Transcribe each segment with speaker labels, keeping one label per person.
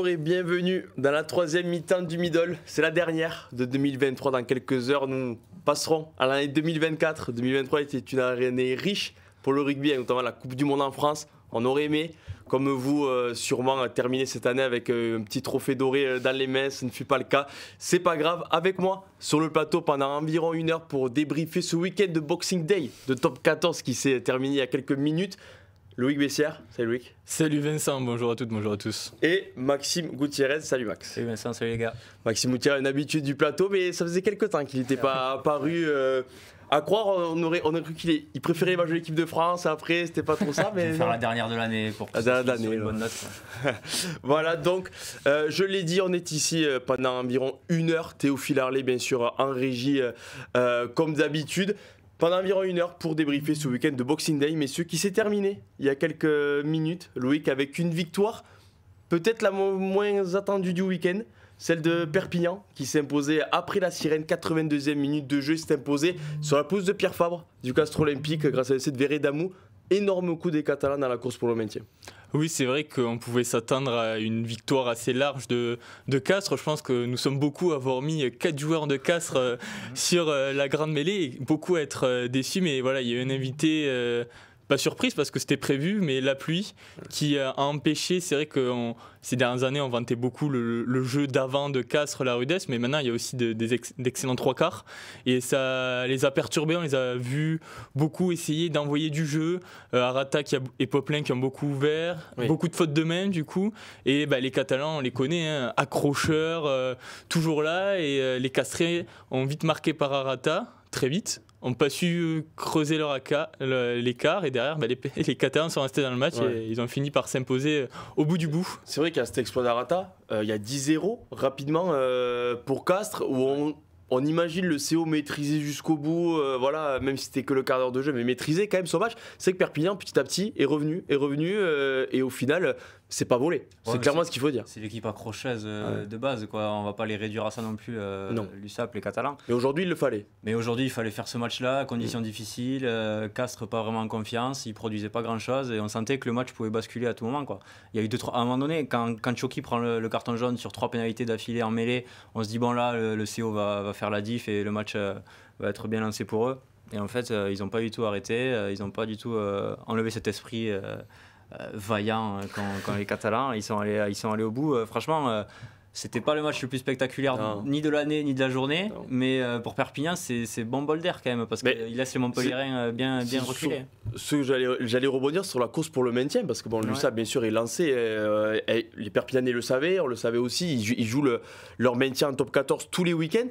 Speaker 1: Bonjour et bienvenue dans la troisième mi-temps du Middle. C'est la dernière de 2023. Dans quelques heures, nous passerons à l'année 2024. 2023 était une année riche pour le rugby, notamment la Coupe du Monde en France. On aurait aimé, comme vous, sûrement terminer cette année avec un petit trophée doré dans les mains. Ce ne fut pas le cas. C'est pas grave. Avec moi sur le plateau pendant environ une heure pour débriefer ce week-end de Boxing Day de Top 14 qui s'est terminé il y a quelques minutes. Loïc Bessière, salut Loïc.
Speaker 2: Salut Vincent, bonjour à toutes, bonjour à tous.
Speaker 1: Et Maxime Gutiérrez, salut Max.
Speaker 3: Salut Vincent, salut les gars.
Speaker 1: Maxime Gutiérrez, une habitude du plateau, mais ça faisait quelques temps qu'il n'était pas apparu. À croire, on aurait cru qu'il préférait les matchs de l'équipe de France, après c'était pas trop ça. Mais
Speaker 3: faire la dernière de l'année pour que
Speaker 1: ça
Speaker 3: soit une bonne note.
Speaker 1: Voilà, donc je l'ai dit, on est ici pendant environ une heure. Théophile Harley, bien sûr, en régie, comme d'habitude. Pendant environ une heure pour débriefer ce week-end de Boxing Day, messieurs, qui s'est terminé il y a quelques minutes. Loïc avec une victoire, peut-être la moins attendue du week-end, celle de Perpignan, qui s'est imposée après la sirène, 82e minute de jeu, s'est imposée sur la pelouse de Pierre Fabre du Castres Olympique grâce à l'essai de Veredamou. Énorme coup des Catalans dans la course pour le maintien.
Speaker 2: Oui, c'est vrai qu'on pouvait s'attendre à une victoire assez large de Castres. Je pense que nous sommes beaucoup à avoir mis 4 joueurs de Castres sur la grande mêlée et beaucoup à être déçus. Mais voilà, il y a eu un invité, pas surprise parce que c'était prévu, mais la pluie qui a empêché. C'est vrai que ces dernières années, on vantait beaucoup le jeu d'avant de Castres, la rudesse, mais maintenant il y a aussi d'excellents trois quarts. Et ça les a perturbés, on les a vus beaucoup essayer d'envoyer du jeu. Arata et Poplin qui ont beaucoup ouvert, oui. Beaucoup de fautes de main du coup. Et les Catalans, on les connaît, hein, accrocheurs, toujours là. Et les Castrés ont vite marqué par Arata, très vite. N'ont pas su creuser l'écart et derrière les Catalans sont restés dans le match et ils ont fini par s'imposer au bout du bout.
Speaker 1: C'est vrai qu'il y a cet exploit d'Arata, il y a 10-0 rapidement pour Castres où on imagine le CO maîtrisé jusqu'au bout, voilà, même si c'était que le quart d'heure de jeu, mais maîtrisé quand même son match. C'est que Perpignan petit à petit est revenu et au final c'est pas volé. C'est clairement ce qu'il faut dire.
Speaker 3: C'est l'équipe accrocheuse de base, quoi. On va pas les réduire à ça non plus, l'USAP, les Catalans.
Speaker 1: Mais aujourd'hui il le fallait.
Speaker 3: Mais aujourd'hui il fallait faire ce match-là, conditions difficiles, Castres pas vraiment en confiance, ils produisaient pas grand-chose et on sentait que le match pouvait basculer à tout moment, quoi. Il y a eu à un moment donné, quand Choki prend le carton jaune sur 3 pénalités d'affilée en mêlée, on se dit bon là le CO va faire la diff et le match va être bien lancé pour eux. Et en fait ils n'ont pas du tout arrêté, ils n'ont pas du tout enlevé cet esprit vaillant quand les Catalans ils sont allés au bout. Franchement c'était pas le match le plus spectaculaire ni de l'année ni de la journée, mais pour Perpignan c'est bon bol d'air quand même parce qu'il laisse les Montpelliérains bien reculer.
Speaker 1: J'allais rebondir sur la course pour le maintien parce que l'USAP bien sûr est lancé, les Perpignanais le savaient, on le savait aussi, ils jouent leur maintien en top 14 tous les week-ends.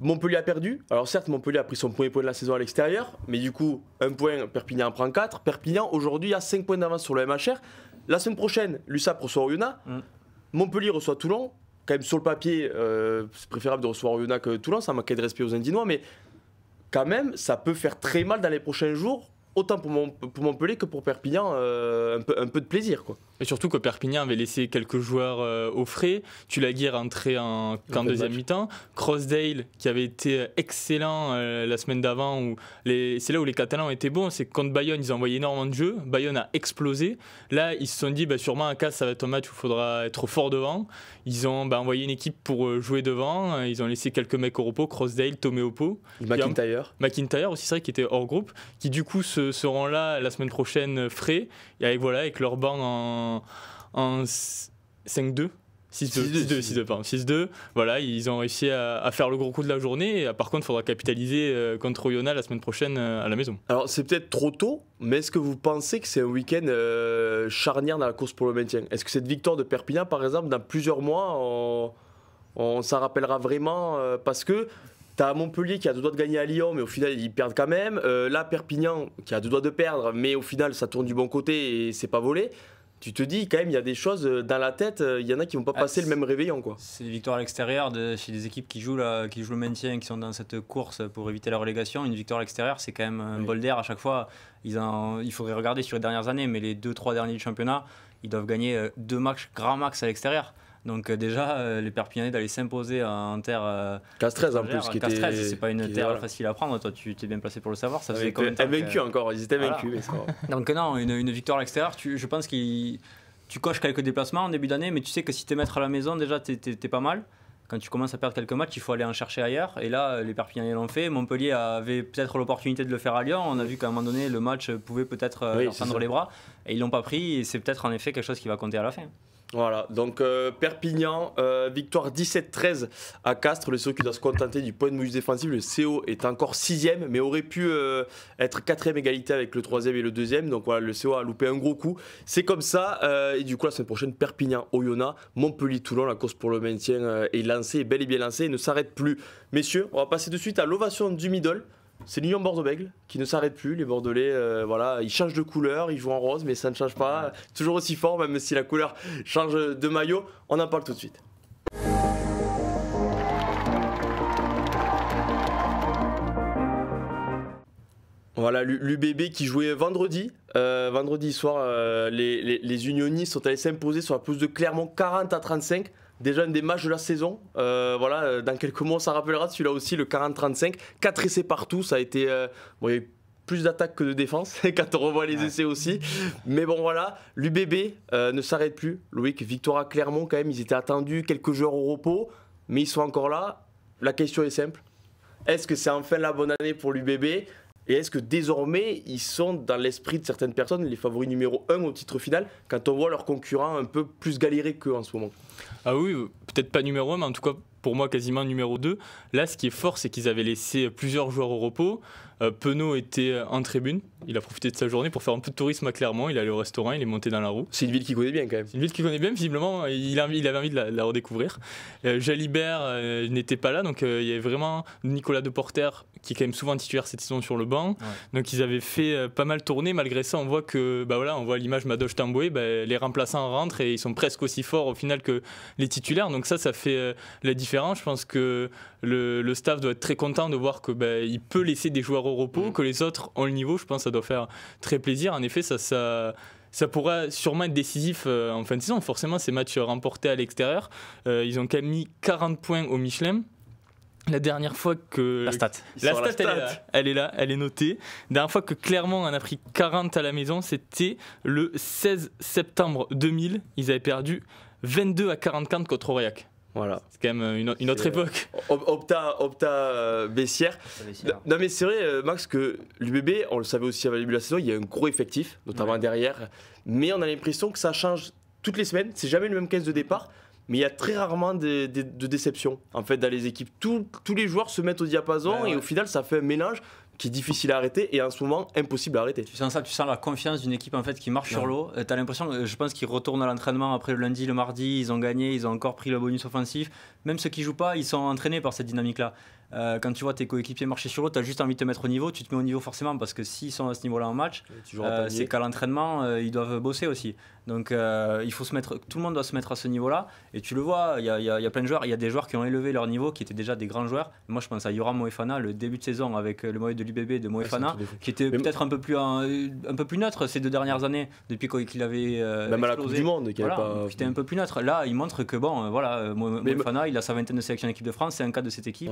Speaker 1: Montpellier a perdu. Alors certes, Montpellier a pris son premier point de la saison à l'extérieur, mais du coup, un point, Perpignan en prend 4. Perpignan, aujourd'hui, a 5 points d'avance sur le MHR. La semaine prochaine, l'USAP reçoit Oyonnax. Montpellier reçoit Toulon. Quand même, sur le papier, c'est préférable de recevoir Oyonnax que Toulon. Ça manquait de respect aux Indinois, mais quand même, ça peut faire très mal dans les prochains jours. Autant pour Montpellier que pour Perpignan, un peu de plaisir, quoi.
Speaker 2: Et surtout que Perpignan avait laissé quelques joueurs au frais. Tulagi est rentré en deuxième mi-temps. Crossdale, qui avait été excellent la semaine d'avant, c'est là où les Catalans étaient bons. C'est que contre Bayonne, ils ont envoyé énormément de jeux. Bayonne a explosé. Là, ils se sont dit, sûrement à Castres, ça va être un match où il faudra être fort devant. Ils ont envoyé une équipe pour jouer devant. Ils ont laissé quelques mecs au repos. Crossdale, Toméopo. McIntyre aussi, c'est vrai, qui était hors groupe. Qui du coup seront là la semaine prochaine frais. Et avec leur banc en 5-2. 6-2. Voilà, ils ont réussi à faire le gros coup de la journée. Et, par contre, il faudra capitaliser contre Oyonnax la semaine prochaine à la maison.
Speaker 1: Alors, c'est peut-être trop tôt, mais est-ce que vous pensez que c'est un week-end charnière dans la course pour le maintien ? Est-ce que cette victoire de Perpignan, par exemple, dans plusieurs mois, on s'en rappellera vraiment parce que t'as Montpellier qui a 2 doigts de gagner à Lyon, mais au final ils perdent quand même. Là, Perpignan qui a 2 doigts de perdre, mais au final ça tourne du bon côté et c'est pas volé. Tu te dis quand même, il y a des choses dans la tête, il y en a qui vont pas passer le même réveillon, quoi.
Speaker 3: C'est des victoires à l'extérieur chez des équipes qui jouent le maintien, qui sont dans cette course pour éviter la relégation. Une victoire à l'extérieur, c'est quand même un bol d'air à chaque fois. Il faudrait regarder sur les dernières années, mais les 2-3 derniers du championnat, ils doivent gagner 2 matchs, grand max à l'extérieur. Donc déjà, les Perpignanais d'aller s'imposer en terre
Speaker 1: Castres en plus,
Speaker 3: Castres, c'est pas une terre facile à prendre. Toi, tu t'es bien placé pour le savoir. Ça faisait combien de temps
Speaker 1: invaincus encore, ils étaient vaincus.
Speaker 3: Donc non, une victoire à l'extérieur, je pense qu'ils tu coches quelques déplacements en début d'année, mais tu sais que si tu es maître à la maison, déjà, t'es pas mal. Quand tu commences à perdre quelques matchs, il faut aller en chercher ailleurs. Et là, les Perpignanais l'ont fait. Montpellier avait peut-être l'opportunité de le faire à Lyon. On a vu qu'à un moment donné, le match pouvait peut-être leur tendre les bras. Et ils l'ont pas pris. Et c'est peut-être en effet quelque chose qui va compter à la fin.
Speaker 1: Voilà, donc Perpignan, victoire 17-13 à Castres. Le CO qui doit se contenter du point de vue défensif. Le CO est encore 6e, mais aurait pu être 4e égalité avec le 3e et le 2e. Donc voilà, le CO a loupé un gros coup. C'est comme ça. Et du coup, la semaine prochaine, Perpignan-Oyonnax, Montpellier-Toulon. La course pour le maintien est lancée, est bel et bien lancée et ne s'arrête plus. Messieurs, on va passer de suite à l'ovation du middle. C'est l'Union Bordeaux-Bègles qui ne s'arrête plus. Les Bordelais, voilà, ils changent de couleur, ils jouent en rose, mais ça ne change pas. Toujours aussi fort, même si la couleur change de maillot. On en parle tout de suite. Voilà, l'UBB qui jouait vendredi soir. Les unionistes sont allés s'imposer sur la pelouse de Clermont 40-35. Déjà un des matchs de la saison. Voilà, dans quelques mois, on s'en rappellera celui-là aussi, le 40-35. 4 essais partout, ça a été. Bon, il y a eu plus d'attaques que de défense quand on revoit les essais aussi. Mais bon, voilà, l'UBB ne s'arrête plus. Loïc, victoire à Clermont quand même. Ils étaient attendus, quelques joueurs au repos, mais ils sont encore là. La question est simple. Est-ce que c'est enfin la bonne année pour l'UBB ? Et est-ce que désormais, ils sont dans l'esprit de certaines personnes les favoris numéro 1 au titre final quand on voit leurs concurrents un peu plus galérer qu'eux en ce moment ?
Speaker 2: Ah oui, peut-être pas numéro 1, mais en tout cas, pour moi, quasiment numéro 2. Là, ce qui est fort, c'est qu'ils avaient laissé plusieurs joueurs au repos. Penaud était en tribune. Il a profité de sa journée pour faire un peu de tourisme à Clermont. Il est allé au restaurant, il est monté dans la roue.
Speaker 1: C'est une ville qu'il connaît bien quand même.
Speaker 2: C'est une ville qu'il connaît bien, visiblement. Il avait envie de la redécouvrir. Jalibert n'était pas là, donc il y avait vraiment Nicolas Deporter, qui est quand même souvent titulaire cette saison sur le banc. Ouais. Donc ils avaient fait pas mal tourner. Malgré ça, on voit que, on voit l'image Madoche Tamboué, les remplaçants rentrent et ils sont presque aussi forts au final que les titulaires. Donc ça fait la différence. Je pense que le staff doit être très content de voir que il peut laisser des joueurs au repos, que les autres ont le niveau. Je pense que ça doit faire très plaisir. En effet, ça pourra sûrement être décisif en fin de saison. Forcément, ces matchs remportés à l'extérieur, ils ont quand même mis 40 points au Michelin. La dernière fois que...
Speaker 3: La stat,
Speaker 2: elle est là, elle est notée. La dernière fois que Clermont en a pris 40 à la maison, c'était le 16 septembre 2000. Ils avaient perdu 22-44 contre Aurillac. Voilà, c'est quand même une autre époque.
Speaker 1: Opta Bessières. Non mais c'est vrai, Max, que l'UBB, on le savait aussi avant le début de la saison, il y a un gros effectif, notamment derrière. Mais on a l'impression que ça change toutes les semaines. C'est jamais le même 15 de départ. Mais il y a très rarement de déception en fait dans les équipes. Tous les joueurs se mettent au diapason et au final ça fait un mélange qui est difficile à arrêter et en ce moment impossible à arrêter.
Speaker 3: Tu sens ça, tu sens la confiance d'une équipe en fait qui marche sur l'eau. Tu as l'impression, je pense qu'ils retournent à l'entraînement après le lundi, le mardi, ils ont gagné, ils ont encore pris le bonus offensif. Même ceux qui jouent pas, ils sont entraînés par cette dynamique-là. Quand tu vois tes coéquipiers marcher sur l'eau, tu as juste envie de te mettre au niveau, tu te mets au niveau forcément parce que s'ils sont à ce niveau-là en match, c'est qu'à l'entraînement, ils doivent bosser aussi. Donc il faut tout le monde doit se mettre à ce niveau-là et tu le vois, il y a plein de joueurs, il y a des joueurs qui ont élevé leur niveau, qui étaient déjà des grands joueurs. Moi je pense à Yoram Moefana, le début de saison avec le maillot de l'UBB de Moefana, qui était peut-être un peu plus neutre ces 2 dernières années depuis qu'il avait
Speaker 1: même à la Coupe du Monde qui
Speaker 3: était un peu plus neutre. Là il montre que Moefana il a sa 20aine de sélection d'équipe de France, c'est un cas de cette équipe.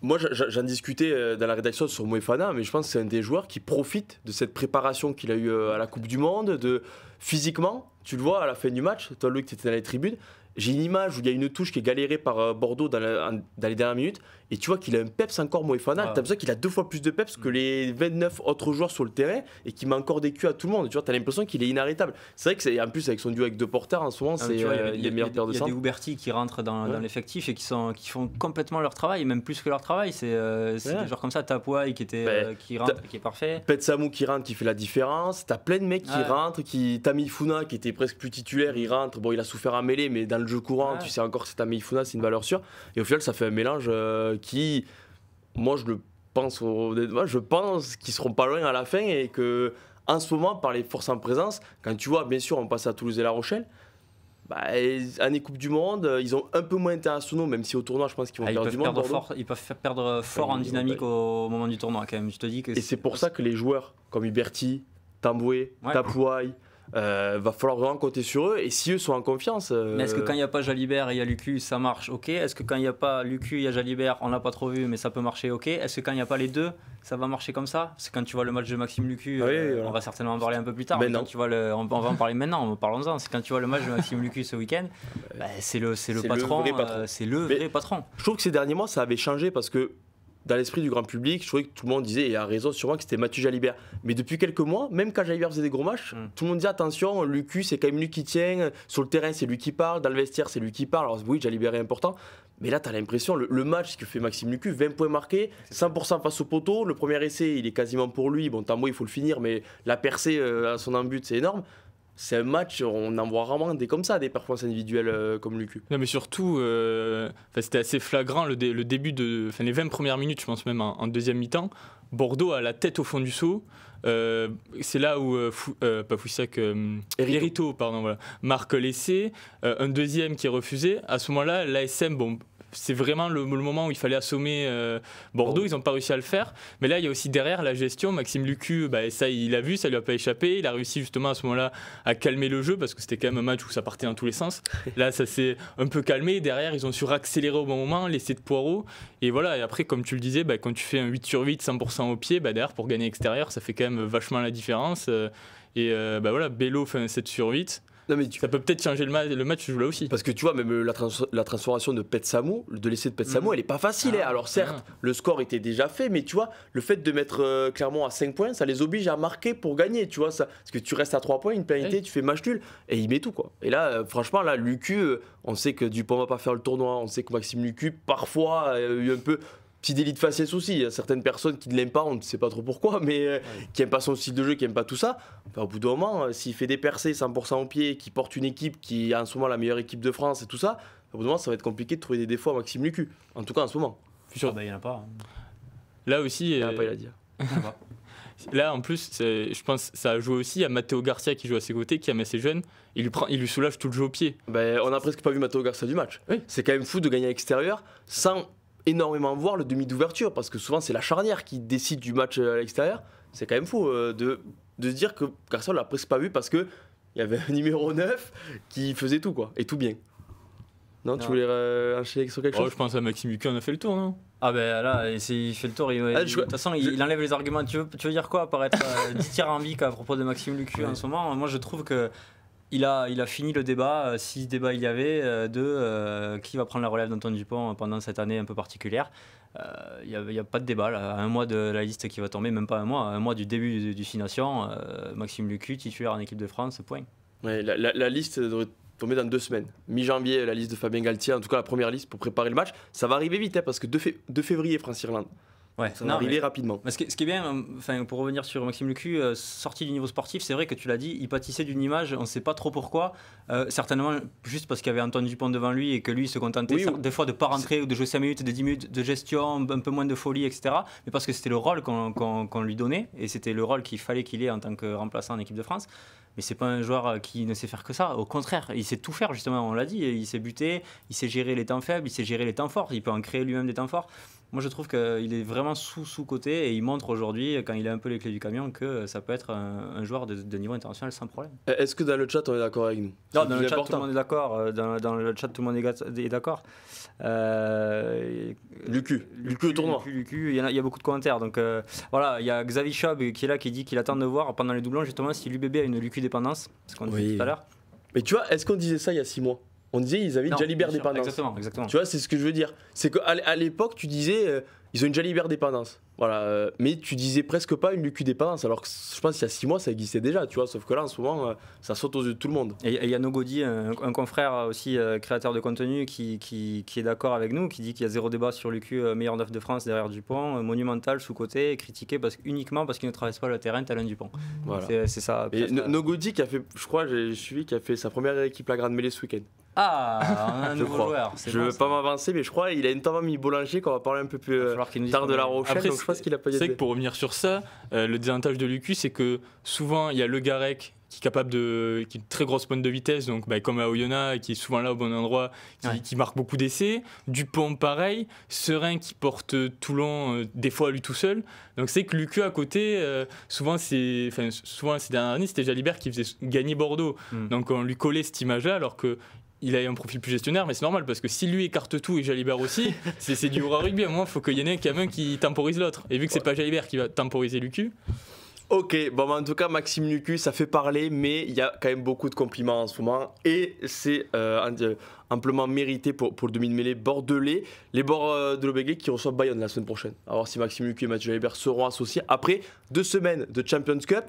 Speaker 1: Moi j'en discutais dans la rédaction sur Moefana, mais je pense que c'est un des joueurs qui profite de cette préparation qu'il a eue à la Coupe du Monde, physiquement, tu le vois à la fin du match, toi Loïc tu étais dans les tribunes, j'ai une image où il y a une touche qui est galérée par Bordeaux dans les dernières minutes et tu vois qu'il a un peps encore Moefana, tu as l'impression qu'il a 2 fois plus de peps que les 29 autres joueurs sur le terrain et qu'il met encore des culs à tout le monde, tu vois, tu as l'impression qu'il est inarrêtable. C'est vrai que en plus avec son duo avec Deporter en ce moment, c'est les meilleurs pères de centre.
Speaker 3: Il y a des Huberti qui rentrent dans l'effectif et qui font complètement leur travail, même plus que leur travail, c'est des joueurs comme ça, Tapouaï qui rentre, qui est parfait.
Speaker 1: Petsamou qui rentre, qui fait la différence, tu as plein de mecs qui rentrent, Tamifuna qui était presque plus titulaire, il rentre, bon il a souffert à mêler mais dans le jeu courant, tu sais encore que c'est Tamifuna, c'est une valeur sûre et au final ça fait un mélange qui, moi je pense qu'ils seront pas loin à la fin et que en ce moment par les forces en présence, quand tu vois bien sûr on passe à Toulouse et La Rochelle, année Coupe du Monde, ils ont un peu moins internationaux, même si au tournoi je pense qu'ils vont perdre du monde.
Speaker 3: Ils peuvent perdre fort en dynamique au moment du tournoi quand même. Je te dis que
Speaker 1: et c'est pour ça que les joueurs comme Huberti, Tamboué, Tapouaï, va falloir vraiment compter sur eux. Et si eux sont en confiance.
Speaker 3: Mais est-ce que quand il n'y a pas Jalibert et il y a Lucu, ça marche? Ok. Est-ce que quand il n'y a pas Lucu, il y a Jalibert, on l'a pas trop vu, mais ça peut marcher? Ok. Est-ce que quand il n'y a pas les deux, ça va marcher comme ça? C'est quand tu vois le match de Maxime Lucu, on va certainement en parler un peu plus tard. Mais quand tu vois on va en parler maintenant, parlons-en. C'est quand tu vois le match de Maxime Lucu ce week-end, c'est le patron, c'est le vrai patron.
Speaker 1: Je trouve que ces derniers mois, ça avait changé parce que dans l'esprit du grand public, je trouvais que tout le monde disait, et a raison sûrement, que c'était Mathieu Jalibert. Mais depuis quelques mois, même quand Jalibert faisait des gros matchs, tout le monde disait attention, Lucu, c'est quand même lui qui tient, sur le terrain, c'est lui qui parle, dans le vestiaire, c'est lui qui parle. Alors oui, Jalibert est important, mais là, tu as l'impression, le match que fait Maxime Lucu, 20 points marqués, 100% face au poteau, le premier essai, il est quasiment pour lui. Bon, tant mieux, il faut le finir, mais la percée à son embut, c'est énorme. C'est un match, on en voit rarement des comme ça, des performances individuelles comme Lucu.
Speaker 2: Non, mais surtout, c'était assez flagrant le début les 20 premières minutes, je pense même en deuxième mi-temps. Bordeaux a la tête au fond du seau. C'est là où pas Foussac, Hérito, pardon, voilà, marque l'essai, un deuxième qui est refusé. À ce moment-là, l'ASM, bon, c'est vraiment le moment où il fallait assommer Bordeaux. Ils n'ont pas réussi à le faire. Mais là, il y a aussi derrière la gestion. Maxime Lucu, ça, il a vu, ça lui a pas échappé. Il a réussi justement à ce moment-là à calmer le jeu parce que c'était quand même un match où ça partait dans tous les sens. Là, ça s'est un peu calmé. Derrière, ils ont su raccélérer au bon moment, l'essai de Poirot. Et voilà. Et après, comme tu le disais, quand tu fais un 8 sur 8, 100% au pied, derrière, pour gagner extérieur, ça fait quand même vachement la différence. Voilà, Bello fait un 7 sur 8. Non, mais ça peut peut-être changer le match, je joue là aussi.
Speaker 1: Parce que tu vois, même la transformation de Petsamou, de l'essai de Petsamou, elle est pas facile. Alors certes, le score était déjà fait, mais tu vois, le fait de mettre Clermont à 5 points, ça les oblige à marquer pour gagner, tu vois. Ça, parce que tu restes à 3 points, une pénalité, tu fais match nul, et il met tout, quoi. Et là, franchement, là, Lucu, on sait que Dupont va pas faire le tournoi, on sait que Maxime Lucu, parfois, a eu un peu... petit délit de faciès aussi. Il y a certaines personnes qui ne l'aiment pas, on ne sait pas trop pourquoi, mais qui n'aiment pas son style de jeu, qui n'aiment pas tout ça. Au bout d'un moment, s'il fait des percées 100% au pied, qui porte une équipe qui est en ce moment la meilleure équipe de France et tout ça, au bout d'un moment, ça va être compliqué de trouver des défauts à Maxime
Speaker 3: Lucu.
Speaker 1: En tout cas, en ce moment.
Speaker 3: Il n'y en a pas.
Speaker 2: Là aussi.
Speaker 1: Il n'y en a pas, il a dit.
Speaker 2: Là, en plus, je pense que ça a joué aussi à Matteo Garcia qui joue à ses côtés, qui est assez jeune. Il lui soulage tout le jeu au pied.
Speaker 1: On n'a presque pas vu Matteo Garcia du match. Oui. C'est quand même fou de gagner à l'extérieur sans énormément voir le demi d'ouverture, parce que souvent c'est la charnière qui décide du match à l'extérieur. C'est quand même fou de se dire que Garcia on l'a presque pas vu parce qu'il y avait un numéro 9 qui faisait tout, quoi, et tout bien. Non, tu voulais enchaîner sur quelque chose?
Speaker 2: Je pense à Maxime Lucu, on a fait le tour, non?
Speaker 3: Ah là, il fait le tour. De toute façon, il enlève les arguments. Tu veux dire quoi, paraître dithyrambique à propos de Maxime Lucu en ce moment? Moi, je trouve que il a fini le débat, si débat il y avait, de qui va prendre la relève d'Antoine Dupont pendant cette année un peu particulière. Il n'y a pas de débat, là. À un mois de la liste qui va tomber, même pas un mois du début du 6 Nations, Maxime Lucu, titulaire en équipe de France, point.
Speaker 1: Ouais, la liste devrait tomber dans 2 semaines. Mi-janvier, la liste de Fabien Galtier, en tout cas la première liste pour préparer le match. Ça va arriver vite, parce que 2 février, France-Irlande. Ouais, ça va arriver rapidement.
Speaker 3: Ce qui est bien, pour revenir sur Maxime Lucu, sorti du niveau sportif, c'est vrai que tu l'as dit, il pâtissait d'une image, on ne sait pas trop pourquoi. Certainement juste parce qu'il y avait Antoine Dupont devant lui et que lui se contentait des fois de ne pas rentrer ou de jouer 5 minutes, de 10 minutes de gestion, un peu moins de folie, etc. Mais parce que c'était le rôle qu'on lui donnait et c'était le rôle qu'il fallait qu'il ait en tant que remplaçant en équipe de France. Mais c'est pas un joueur qui ne sait faire que ça. Au contraire, il sait tout faire, justement, on l'a dit. Il sait buter, il sait gérer les temps faibles, il sait gérer les temps forts. Il peut en créer lui-même des temps forts. Moi, je trouve qu'il est vraiment sous-côté et il montre aujourd'hui, quand il a un peu les clés du camion, que ça peut être un joueur de niveau international sans problème.
Speaker 1: Est-ce que dans le chat, on est d'accord avec nous?
Speaker 3: Non, dans le chat, tout le monde est d'accord. Dans le chat, tout le monde est d'accord.
Speaker 1: Lucu au tournoi.
Speaker 3: Lucu, il y a beaucoup de commentaires. Donc voilà, il y a Xavier Schaub qui est là, qui dit qu'il attend de voir pendant les doublons, justement, si l'UBB a une Lucu dépendance. Ce qu'on disait tout à l'heure.
Speaker 1: Mais tu vois, est-ce qu'on disait ça il y a 6 mois? On disait ils avaient une Jalibert dépendance.
Speaker 3: Exactement.
Speaker 1: Tu vois, c'est ce que je veux dire. C'est qu'à l'époque, tu disais ils ont une Jalibert dépendance. Voilà, mais tu disais presque pas une Lucu dépendance. Alors que je pense qu'il y a 6 mois, ça existait déjà. Tu vois, sauf que là, en ce moment, ça saute aux yeux de tout le monde.
Speaker 3: Et il y a Nogodi, un confrère aussi créateur de contenu, qui est d'accord avec nous, qui dit qu'il y a 0 débat sur Lucu, meilleur neuf de France derrière Dupont, monumental, sous-côté, critiqué uniquement parce qu'il ne traverse pas le terrain tel un Dupont. Voilà. C'est ça.
Speaker 1: Et Nogodi qui a fait, je crois, j'ai suivi, qui a fait sa première équipe la Grande Mêlée ce week-end.
Speaker 3: Ah, un nouveau joueur.
Speaker 1: Je ne veux pas m'avancer, mais je crois qu'il a notamment mis Boulanger, qu'on va parler un peu plus tard de La Rochelle.
Speaker 2: Après,
Speaker 1: donc je pense qu'il a pas.
Speaker 2: C'est que pour revenir sur ça, le désavantage de Lucu, c'est que souvent il y a Le Garec qui est capable qui a une très grosse pointe de vitesse, donc comme à Oyonnax, qui est souvent là au bon endroit, qui marque beaucoup d'essais. Dupont, pareil. Serein qui porte Toulon, des fois lui tout seul. Donc c'est que Lucu à côté, souvent ces dernières années, c'était Jalibert qui faisait gagner Bordeaux. Donc on lui collait cette image-là, alors que il a un profil plus gestionnaire, mais c'est normal parce que si lui écarte tout et Jalibert aussi, c'est du vrai rugby. À un moment, il faut qu'il y en ait un qui temporise l'autre. Et vu que c'est pas Jalibert qui va temporiser Lucu.
Speaker 1: Ok, bon, en tout cas, Maxime Lucu, ça fait parler, mais il y a quand même beaucoup de compliments en ce moment. Et c'est amplement mérité pour le demi-de-mêlée bordelais. Les bords de l'Aubeguet qui reçoivent Bayonne la semaine prochaine. A voir si Maxime Lucu et Mathieu Jalibert seront associés après 2 semaines de Champions Cup,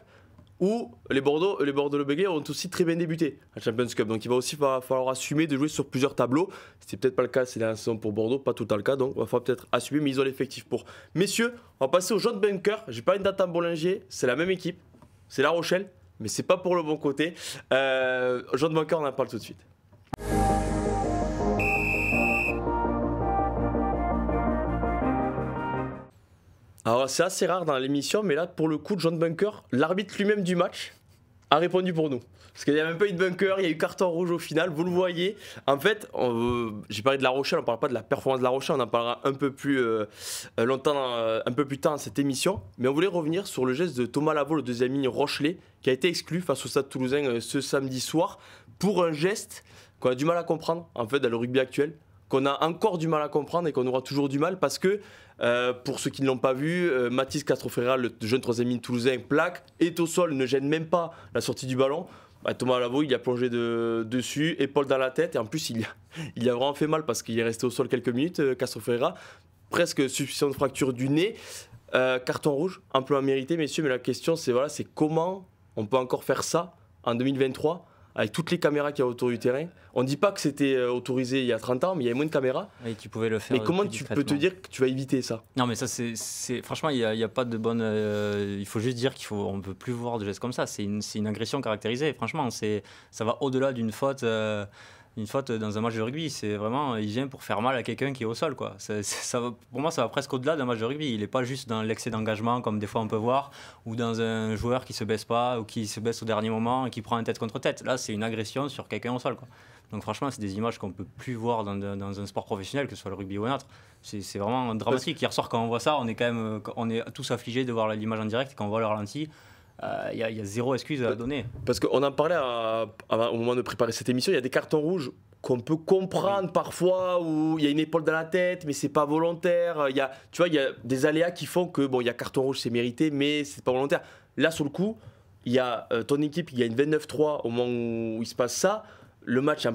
Speaker 1: où les bords de l'Aubeguet ont aussi très bien débuté à Champions Cup. Donc il va aussi falloir assumer de jouer sur plusieurs tableaux. C'était peut-être pas le cas, c'est la saison pour Bordeaux, pas tout le temps le cas. Donc il va falloir peut-être assumer, mais ils ont l'effectif pour. Messieurs, on va passer au jaune bunker. J'ai pas une date en Bollinger, c'est la même équipe, c'est La Rochelle, mais c'est pas pour le bon côté. Jaune bunker, on en parle tout de suite. Alors c'est assez rare dans l'émission, mais là pour le coup, John Bunker, l'arbitre lui-même du match, a répondu pour nous. Parce qu'il n'y a même pas eu de bunker, il y a eu carton rouge au final, vous le voyez. En fait, j'ai parlé de La Rochelle, on ne parle pas de la performance de La Rochelle, on en parlera un peu plus un peu plus tard dans cette émission. Mais on voulait revenir sur le geste de Thomas Lavaux, le deuxième ligne Rochelet, qui a été exclu face au Stade Toulousain ce samedi soir, pour un geste qu'on a du mal à comprendre en fait dans le rugby actuel, qu'on a encore du mal à comprendre et qu'on aura toujours du mal parce que pour ceux qui ne l'ont pas vu, Mathis Castro-Ferreira, le jeune troisième ligne toulousain, plaque, est au sol, ne gêne même pas la sortie du ballon. Thomas Lavaux, il a plongé dessus, épaule dans la tête, et en plus il a vraiment fait mal parce qu'il est resté au sol quelques minutes, Castro-Ferreira, presque suspicion de fracture du nez. Carton rouge, amplement mérité, messieurs, mais la question c'est comment on peut encore faire ça en 2023 avec toutes les caméras qu'il y a autour du terrain. On ne dit pas que c'était autorisé il y a 30 ans, mais il y avait moins de caméras.
Speaker 3: Et tu pouvais le faire.
Speaker 1: Mais comment tu peux te dire que tu vas éviter ça?
Speaker 3: Non, mais ça, franchement, il n'y a pas de bonne. Il faut juste dire qu'on ne peut plus voir de gestes comme ça. C'est une agression caractérisée. Franchement, ça va au-delà d'une faute. Une faute dans un match de rugby, c'est vraiment, il vient pour faire mal à quelqu'un qui est au sol, quoi. Pour moi, ça va presque au-delà d'un match de rugby. Il n'est pas juste dans l'excès d'engagement, comme des fois on peut voir, ou dans un joueur qui se baisse pas, ou qui se baisse au dernier moment et qui prend un tête contre tête. Là, c'est une agression sur quelqu'un au sol, quoi. Donc franchement, c'est des images qu'on ne peut plus voir dans un sport professionnel, que ce soit le rugby ou un autre. C'est vraiment dramatique. Hier soir, quand on voit ça, on est tous affligés de voir l'image en direct, et quand on voit le ralenti, il y a zéro excuse à donner.
Speaker 1: Parce qu'on en parlait au moment de préparer cette émission, il y a des cartons rouges qu'on peut comprendre parfois, où il y a une épaule dans la tête, mais c'est pas volontaire. Il y a des aléas qui font que, il y a carton rouge, c'est mérité, mais c'est pas volontaire. Là, sur le coup, il y a ton équipe, il y a une 29-3 au moment où il se passe ça. Le match est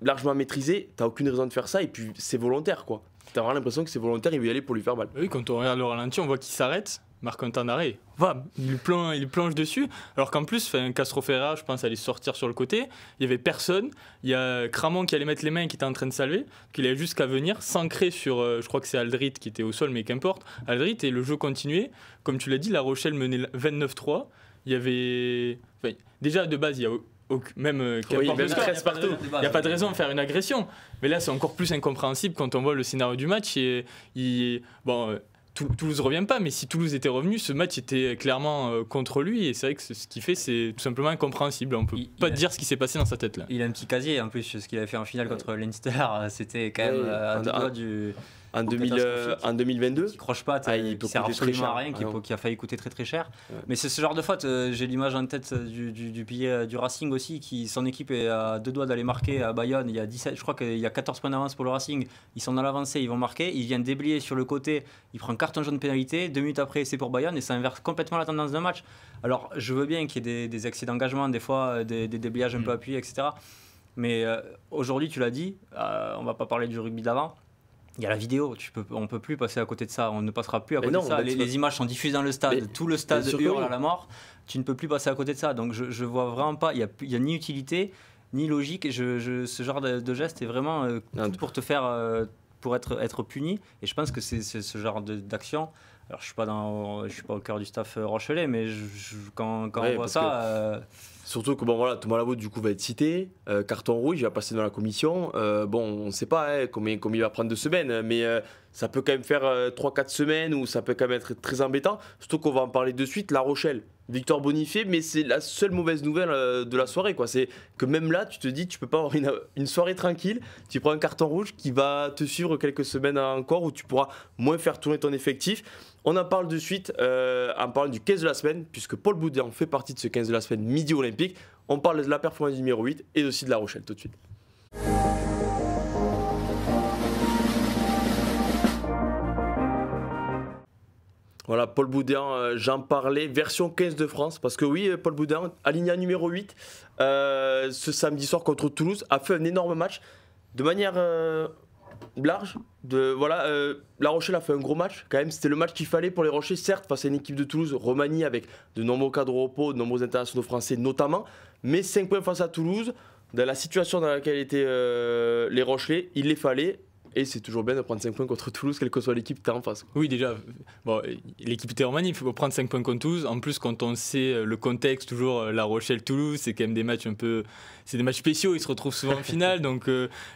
Speaker 1: largement maîtrisé, t'as aucune raison de faire ça, et puis c'est volontaire, quoi. T'as vraiment l'impression que c'est volontaire, il veut y aller pour lui faire mal.
Speaker 2: Oui, quand on regarde le ralenti, on voit qu'il s'arrête, marque un temps d'arrêt, il plonge dessus, alors qu'en plus, Castro-Ferreira, je pense, allait sortir sur le côté, il n'y avait personne, il y a Cramon qui allait mettre les mains et qui était en train de salver, qu'il avait juste qu'à venir, s'ancrer sur, je crois que c'est Aldrit qui était au sol, mais qu'importe, Aldrit, et le jeu continuait, comme tu l'as dit, La Rochelle menait 29-3, il y avait... déjà, de base, il y a... Même il n'y a pas de raison de faire une agression, mais là c'est encore plus incompréhensible quand on voit le scénario du match. Toulouse ne revient pas, mais si Toulouse était revenu, ce match était clairement contre lui, et c'est vrai que ce qu'il fait, c'est tout simplement incompréhensible. On ne peut pas dire ce qui s'est passé dans sa tête là.
Speaker 3: Il a un petit casier en plus, ce qu'il avait fait en finale contre Leinster, c'était quand même à deux doigts du...
Speaker 1: En 2022,
Speaker 3: qui croche pas, qui sert absolument à rien, qui a failli coûter très très cher. Ouais. Mais c'est ce genre de faute. J'ai l'image en tête du billet du Racing aussi, son équipe est à deux doigts d'aller marquer à Bayonne. Il y a 17, je crois qu'il y a 14 points d'avance pour le Racing. Ils sont dans l'avancée, ils vont marquer. Ils viennent déblayer sur le côté. Il prend carton jaune de pénalité. 2 minutes après, c'est pour Bayonne et ça inverse complètement la tendance d'un match. Alors, je veux bien qu'il y ait des excès d'engagement, des fois des déblayages un peu appuyés, etc. Mais aujourd'hui, tu l'as dit, on va pas parler du rugby d'avant. Il y a la vidéo, on ne peut plus passer à côté de ça, on ne passera plus à côté de ça. Les images sont diffusées dans le stade, tout le stade hurle à la mort, tu ne peux plus passer à côté de ça. Donc je vois vraiment pas, il y a ni utilité, ni logique. Ce genre de geste est vraiment tout pour te faire, pour être puni. Et je pense que c'est ce genre d'action. Alors je suis pas au cœur du staff rochelais, mais quand on voit ça...
Speaker 1: Surtout que Thomas Lavaux du coup va être cité, carton rouge, il va passer dans la commission. On ne sait pas combien il va prendre de semaines, mais ça peut quand même faire 3-4 semaines où ça peut quand même être très embêtant. Surtout qu'on va en parler de suite, La Rochelle. Victoire bonifiée, mais c'est la seule mauvaise nouvelle de la soirée, quoi. C'est que même là, tu te dis, tu peux pas avoir une soirée tranquille. Tu prends un carton rouge qui va te suivre quelques semaines encore, où tu pourras moins faire tourner ton effectif. On en parle de suite en parlant du 15 de la semaine, puisque Paul Boudin fait partie de ce 15 de la semaine midi olympique. On parle de la performance numéro 8 et aussi de La Rochelle tout de suite. Voilà, Paul Boudin, j'en parlais, version 15 de France, parce que oui, Paul Boudin, aligné à numéro 8, ce samedi soir contre Toulouse, a fait un énorme match, de manière large. La Rochelle a fait un gros match, quand même, c'était le match qu'il fallait pour les Rochers, certes, face à une équipe de Toulouse remaniée avec de nombreux cadres au repos, de nombreux internationaux français notamment, mais 5 points face à Toulouse, dans la situation dans laquelle étaient les Rochelais, il les fallait. Et c'est toujours bien de prendre 5 points contre Toulouse, quelle que soit l'équipe que tu as en face.
Speaker 2: Oui, déjà, bon, l'équipe était remaniée, il faut prendre 5 points contre Toulouse. En plus, quand on sait le contexte, toujours La Rochelle-Toulouse, c'est quand même des matchs un peu. C'est des matchs spéciaux, ils se retrouvent souvent en finale. Donc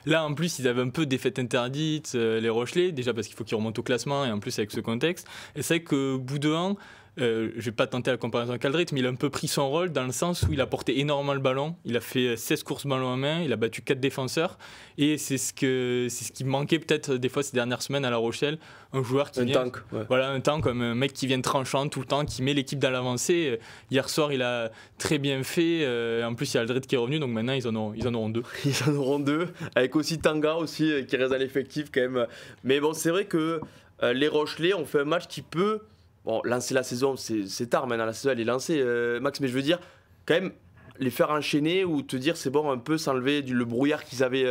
Speaker 2: là, en plus, ils avaient un peu des fêtes interdites, les Rochelais, déjà parce qu'il faut qu'ils remontent au classement, et en plus avec ce contexte. Et c'est vrai que Boudin. Je ne vais pas tenter la comparaison avec Aldrit, mais il a un peu pris son rôle dans le sens où il a porté énormément le ballon. Il a fait 16 courses ballon en main, il a battu 4 défenseurs. Et c'est ce qui manquait peut-être des fois ces dernières semaines à La Rochelle. Un joueur qui vient.
Speaker 1: Tank, ouais.
Speaker 2: Voilà, un tank, comme un mec qui vient tranchant tout le temps, qui met l'équipe dans l'avancée. Hier soir, il a très bien fait. En plus, il y a Aldrit qui est revenu, donc maintenant, ils en auront 2.
Speaker 1: Ils en auront 2, avec aussi Tanga aussi, qui reste à l'effectif quand même. Mais bon, c'est vrai que les Rochelais ont fait un match qui peut. Bon, lancer la saison, c'est tard maintenant, la saison elle est lancée, Max, mais je veux dire, quand même, les faire enchaîner ou te dire c'est bon, un peu s'enlever le brouillard qu'ils avaient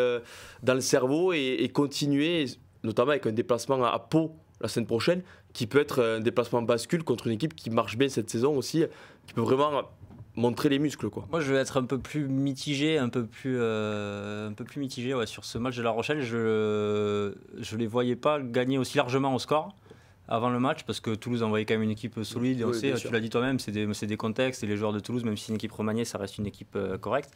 Speaker 1: dans le cerveau et continuer, notamment avec un déplacement à Pau la semaine prochaine, qui peut être un déplacement bascule contre une équipe qui marche bien cette saison aussi, qui peut vraiment montrer les muscles, quoi.
Speaker 3: Moi, je vais être un peu plus mitigé, ouais, sur ce match de La Rochelle. Je les voyais pas gagner aussi largement au score avant le match, parce que Toulouse envoyait quand même une équipe solide, et on sait, tu l'as dit toi-même, c'est des contextes, et les joueurs de Toulouse, même si c'est une équipe remaniée, ça reste une équipe correcte.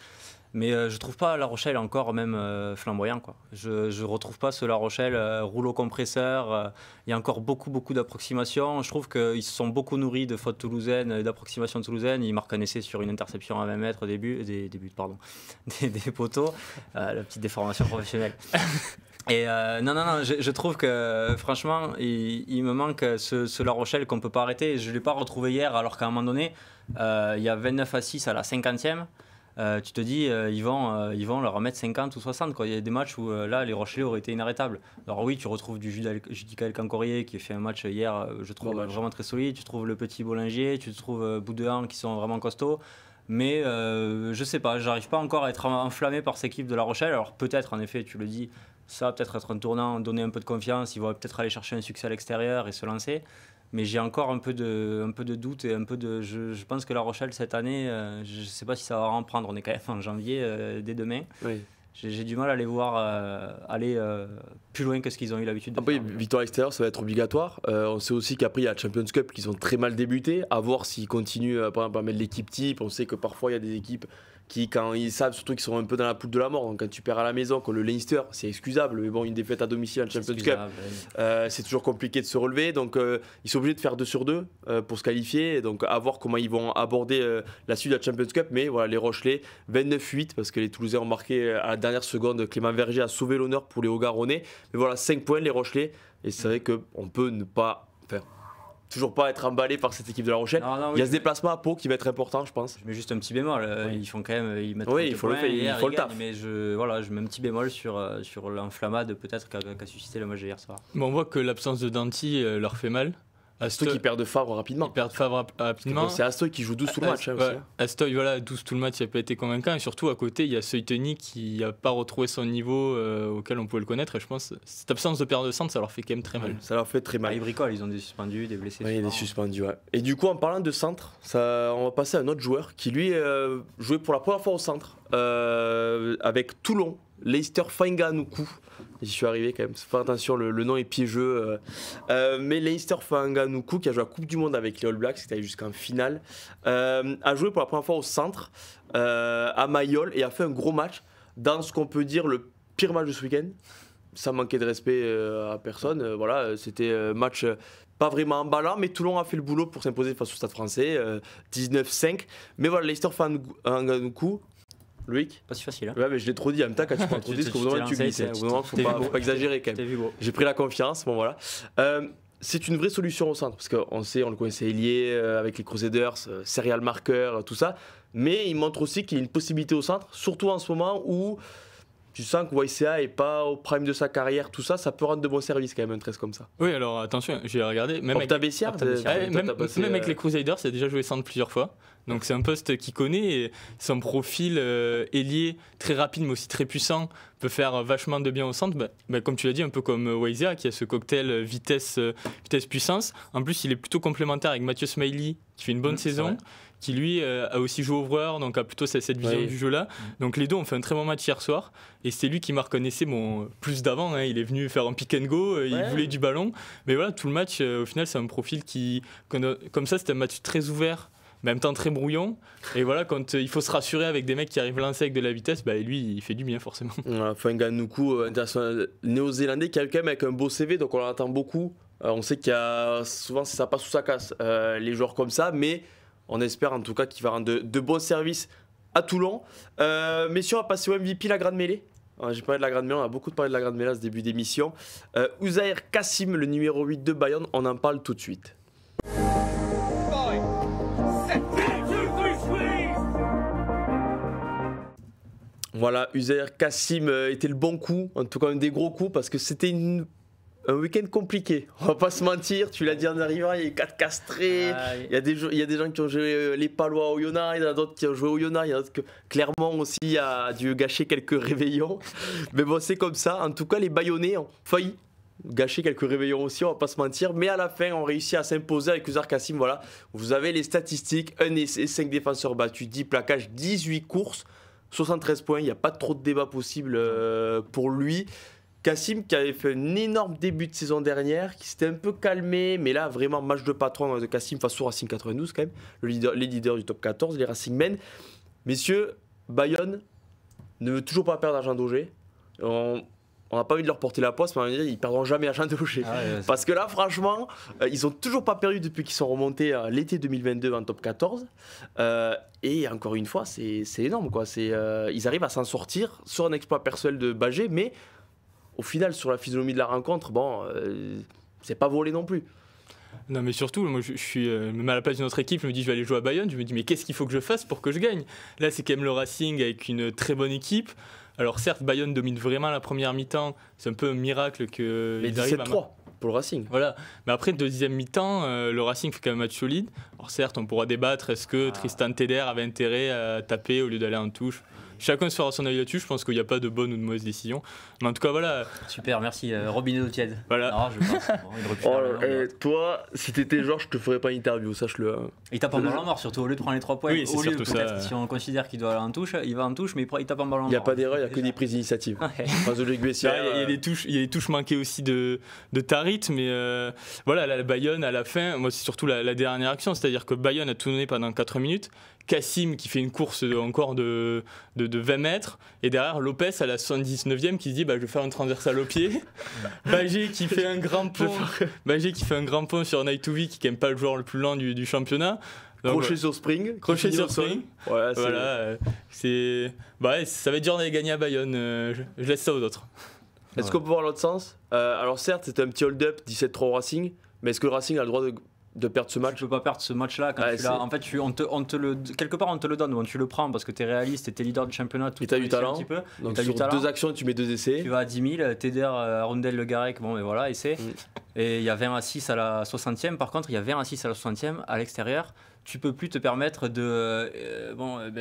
Speaker 3: Mais je trouve pas La Rochelle encore même flamboyant, quoi. Je retrouve pas ce La Rochelle rouleau compresseur. Il y a encore beaucoup d'approximations. Je trouve qu'ils se sont beaucoup nourris de fautes toulousaines, d'approximations toulousaines. Ils marquent un essai sur une interception à 20 mètres des poteaux. La petite déformation professionnelle. Et non, je trouve que franchement, il me manque ce La Rochelle qu'on ne peut pas arrêter. Je ne l'ai pas retrouvé hier, alors qu'à un moment donné, il y a 29-6 à la 50e. Tu te dis, ils vont leur remettre 50 ou 60, quoi. Il y a des matchs où là, les Rochelais auraient été inarrêtables. Alors oui, tu retrouves du Judicaël Cancorier qui a fait un match hier, je trouve vraiment très solide. Tu trouves le petit Bollinger, tu trouves Boudin qui sont vraiment costauds. Mais je sais pas, j'arrive pas encore à être enflammé par cette équipe de La Rochelle. Alors peut-être, en effet, tu le dis, ça va peut-être être un tournant, donner un peu de confiance. Ils vont peut-être aller chercher un succès à l'extérieur et se lancer. Mais j'ai encore un peu de doute et un peu de. Je pense que La Rochelle cette année, je ne sais pas si ça va en prendre. On est quand même en janvier, dès demain.
Speaker 1: Oui.
Speaker 3: J'ai du mal à les voir aller plus loin que ce qu'ils ont eu l'habitude de
Speaker 1: faire.
Speaker 3: Après,
Speaker 1: victoire extérieure, ça va être obligatoire. On sait aussi qu'après, il y a la Champions Cup qui ont très mal débuté. À voir s'ils continuent par exemple, à mettre l'équipe type. On sait que parfois, il y a des équipes qui, quand ils savent surtout qu'ils sont un peu dans la poule de la mort, donc quand tu perds à la maison, comme le Leinster, c'est excusable, mais bon, une défaite à domicile en Champions Cup, c'est toujours compliqué de se relever, donc ils sont obligés de faire 2 sur 2 pour se qualifier, donc à voir comment ils vont aborder la suite de la Champions Cup, mais voilà, les Rochelais, 29-8, parce que les Toulousains ont marqué à la dernière seconde, Clément Verger a sauvé l'honneur pour les Hauts-Garonnais, mais voilà, 5 points les Rochelais, et c'est vrai qu'on peut ne pas faire. Toujours pas être emballé par cette équipe de La Rochelle. Il y a ce déplacement à Pau qui va être important, je pense.
Speaker 3: Je mets juste un petit bémol. Ils font quand même, ils mettent.
Speaker 1: Oui, il faut le faire, il faut le taf.
Speaker 3: Mais je mets un petit bémol sur l'enflammade peut-être qu'a suscité le match hier soir.
Speaker 2: Bon, on voit que l'absence de Danty leur fait mal.
Speaker 1: Astoy qui perd de Favre rapidement.
Speaker 2: Rapidement.
Speaker 1: C'est Astoy qui joue 12 tout le match.
Speaker 2: Astoy, 12 tout le match, il n'a pas été convaincant. Et surtout, à côté, il y a Seuilteny qui n'a pas retrouvé son niveau auquel on pouvait le connaître. Et je pense que cette absence de perte de centre, ça leur fait quand même très mal.
Speaker 1: Ça leur fait très mal.
Speaker 3: Ils bricolent, ils ont des suspendus, des blessés.
Speaker 1: Oui, des suspendus, ouais. Et du coup, en parlant de centre, on va passer à un autre joueur qui, lui, jouait pour la première fois au centre avec Toulon, Leicester Fainga'anuku. J'y suis arrivé quand même, faire attention, le nom est piégeux. Mais Leicester Fainga'anuku, qui a joué la Coupe du Monde avec les All Blacks, qui est allé jusqu'en finale, a joué pour la première fois au centre à Mayol et a fait un gros match dans ce qu'on peut dire le pire match de ce week-end. sans manquer de respect à personne. Voilà, c'était un match pas vraiment emballant, mais Toulon a fait le boulot pour s'imposer face au Stade Français, 19-5. Mais voilà, Leicester fait un coup. Loïc ?
Speaker 3: Pas si facile. Hein.
Speaker 1: Ouais, mais je l'ai trop dit en même temps, quand tu prends trop de disques, au bout d'un moment, tu glisses. Au bout d'un moment, faut pas exagérer quand même. J'ai pris la confiance, bon voilà. C'est une vraie solution au centre, parce qu'on sait, on le connaissait Elie avec les Crusaders, serial marqueur, tout ça. Mais il montre aussi qu'il y a une possibilité au centre, surtout en ce moment où tu sens que YCA n'est pas au prime de sa carrière, tout ça, ça peut rendre de bons services quand même, un 13 comme ça.
Speaker 2: Oui, alors attention, j'ai regardé. Même avec les Crusaders, il a déjà joué centre plusieurs fois. Donc c'est un poste qu'il connaît et son profil ailier très rapide mais aussi très puissant peut faire vachement de bien au centre. Comme tu l'as dit, un peu comme YCA qui a ce cocktail vitesse-puissance. En plus, il est plutôt complémentaire avec Mathieu Smiley qui fait une bonne saison. Qui lui a aussi joué ouvreur, donc a plutôt cette vision du jeu-là. Donc les deux ont fait un très bon match hier soir, et c'est lui qui m'a reconnaissé plus d'avant, hein. Il est venu faire un pick and go, il voulait du ballon, mais voilà, tout le match, au final, c'est un profil comme ça, c'était un match très ouvert, mais en même temps très brouillon, et voilà, quand il faut se rassurer avec des mecs qui arrivent lancés avec de la vitesse, lui, il fait du bien forcément.
Speaker 1: Fanganuku, international néo-zélandais, qui a quand même avec un beau CV, donc on en attend beaucoup. On sait qu'il y a souvent, ça passe sous sa casse, les joueurs comme ça, mais on espère en tout cas qu'il va rendre de bons services à Toulon. Messieurs, on va passer au MVP, la grande mêlée. J'ai parlé de la grande mêlée, on a beaucoup parlé de la grande mêlée à ce début d'émission. Ouzahir Kassim, le numéro 8 de Bayonne, on en parle tout de suite. Voilà, Ouzahir Kassim était le bon coup, en tout cas un des gros coups, parce que c'était un week-end compliqué, on va pas se mentir, tu l'as dit en arrivant, il y a eu 4 castrés, il y a des gens qui ont joué les Palois au Yona, il y en a d'autres qui ont joué au Yona, il y en a d'autres que Clermont aussi a dû gâcher quelques réveillons, mais bon c'est comme ça, en tout cas les Bayonnais ont failli gâcher quelques réveillons aussi, on va pas se mentir, mais à la fin on réussit à s'imposer avec Ouzahir Kassim, voilà, vous avez les statistiques, 1 essai, 5 défenseurs battus, 10 plaquages, 18 courses, 73 points, il n'y a pas trop de débat possible pour lui. Kassim qui avait fait un énorme début de saison dernière, qui s'était un peu calmé, mais là vraiment match de patron de Kassim face au Racing 92 quand même, les leaders du top 14, les Racing Men. Messieurs, Bayonne ne veut toujours pas perdre à Jean Daugé. On n'a pas envie de leur porter la poisse, mais on va dire ils ne perdront jamais à Jean Daugé. Parce que là franchement, ils n'ont toujours pas perdu depuis qu'ils sont remontés à l'été 2022 en top 14. Et encore une fois, c'est énorme, quoi. Ils arrivent à s'en sortir sur un exploit personnel de Bagé, mais au final, sur la physionomie de la rencontre, c'est pas volé non plus.
Speaker 2: Non, mais surtout, moi je suis même à la place d'une autre équipe, je me dis je vais aller jouer à Bayonne, je me dis mais qu'est-ce qu'il faut que je fasse pour que je gagne ? Là, c'est quand même le Racing avec une très bonne équipe. Alors certes, Bayonne domine vraiment la première mi-temps, c'est un peu un miracle que.
Speaker 1: Mais 17-3 pour le Racing.
Speaker 2: Voilà, mais après deuxième mi-temps, le Racing fait quand même un match solide. Alors certes, on pourra débattre, est-ce que Tristan Teder avait intérêt à taper au lieu d'aller en touche ? Chacun se fera son avis là-dessus, je pense qu'il n'y a pas de bonne ou de mauvaise décision. Mais en tout cas, voilà.
Speaker 3: Super, merci. Robinet d'eau tiède.
Speaker 2: Voilà.
Speaker 3: Non, je pense.
Speaker 1: Toi, si t'étais Georges, je te ferais pas une interview, sache-le.
Speaker 3: Il tape en ballon mort, surtout au lieu de prendre les 3 points.
Speaker 2: Oui, c'est surtout
Speaker 3: ça. Si on considère qu'il doit aller en touche, il va en touche, mais il tape en ballon mort.
Speaker 1: Il n'y a pas d'erreur, il n'y a que des prises d'initiative.
Speaker 2: Il y a des touches manquées aussi de Tarit, mais voilà, la Bayonne, à la fin, moi, c'est surtout la dernière action, c'est-à-dire que Bayonne a tout donné pendant 4 minutes. Kassim qui fait une course encore de 20 mètres et derrière Lopez à la 79e qui se dit je vais faire un transversal au pied. Bagé qui fait un grand pont sur Naitovi qui n'est quand même pas le joueur le plus lent du championnat.
Speaker 1: Crochet sur Spring.
Speaker 2: Ouais, voilà, ça va être dur d'aller gagner à Bayonne. Je laisse ça aux autres.
Speaker 1: Est-ce qu'on peut voir l'autre sens ? Alors certes c'était un petit hold-up 17-3 au Racing, mais est-ce que le Racing a le droit de perdre ce match?
Speaker 3: Tu peux pas perdre ce match-là quand tu l'as. En fait, quelque part on te le donne, tu le prends parce que tu es réaliste et tu es leader du championnat.
Speaker 1: Et tu as du talent. Donc sur 2 actions, tu mets 2 essais.
Speaker 3: Tu vas à 10 000, Teder, Arundel, Le Garec, bon, et voilà, essai. Et il y a 20 à 6 à la 60e. Par contre, il y a 20 à 6 à la 60e à l'extérieur. Tu peux plus te permettre de.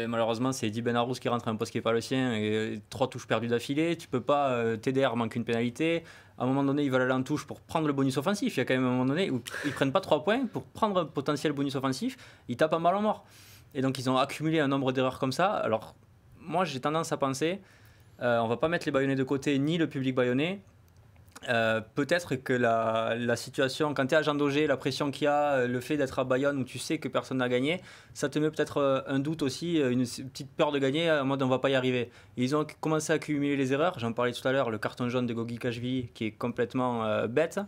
Speaker 3: Malheureusement, c'est Eddie Benarous qui rentre à un poste qui n'est pas le sien et 3 touches perdues d'affilée. Tu peux pas. Teder manque une pénalité. À un moment donné, ils veulent aller en touche pour prendre le bonus offensif. Il y a quand même un moment donné où ils prennent pas 3 points pour prendre un potentiel bonus offensif. Ils tapent un ballon mort. Et donc, ils ont accumulé un nombre d'erreurs comme ça. Alors, moi, j'ai tendance à penser on va pas mettre les Bayonnais de côté ni le public bayonnais. Peut-être que la situation, quand tu es à Jean Daugé, la pression qu'il y a, le fait d'être à Bayonne où tu sais que personne n'a gagné, ça te met peut-être un doute aussi, une petite peur de gagner, en mode on va pas y arriver. Et ils ont commencé à accumuler les erreurs, j'en parlais tout à l'heure, le carton jaune de Gogi Kashvili qui est complètement bête.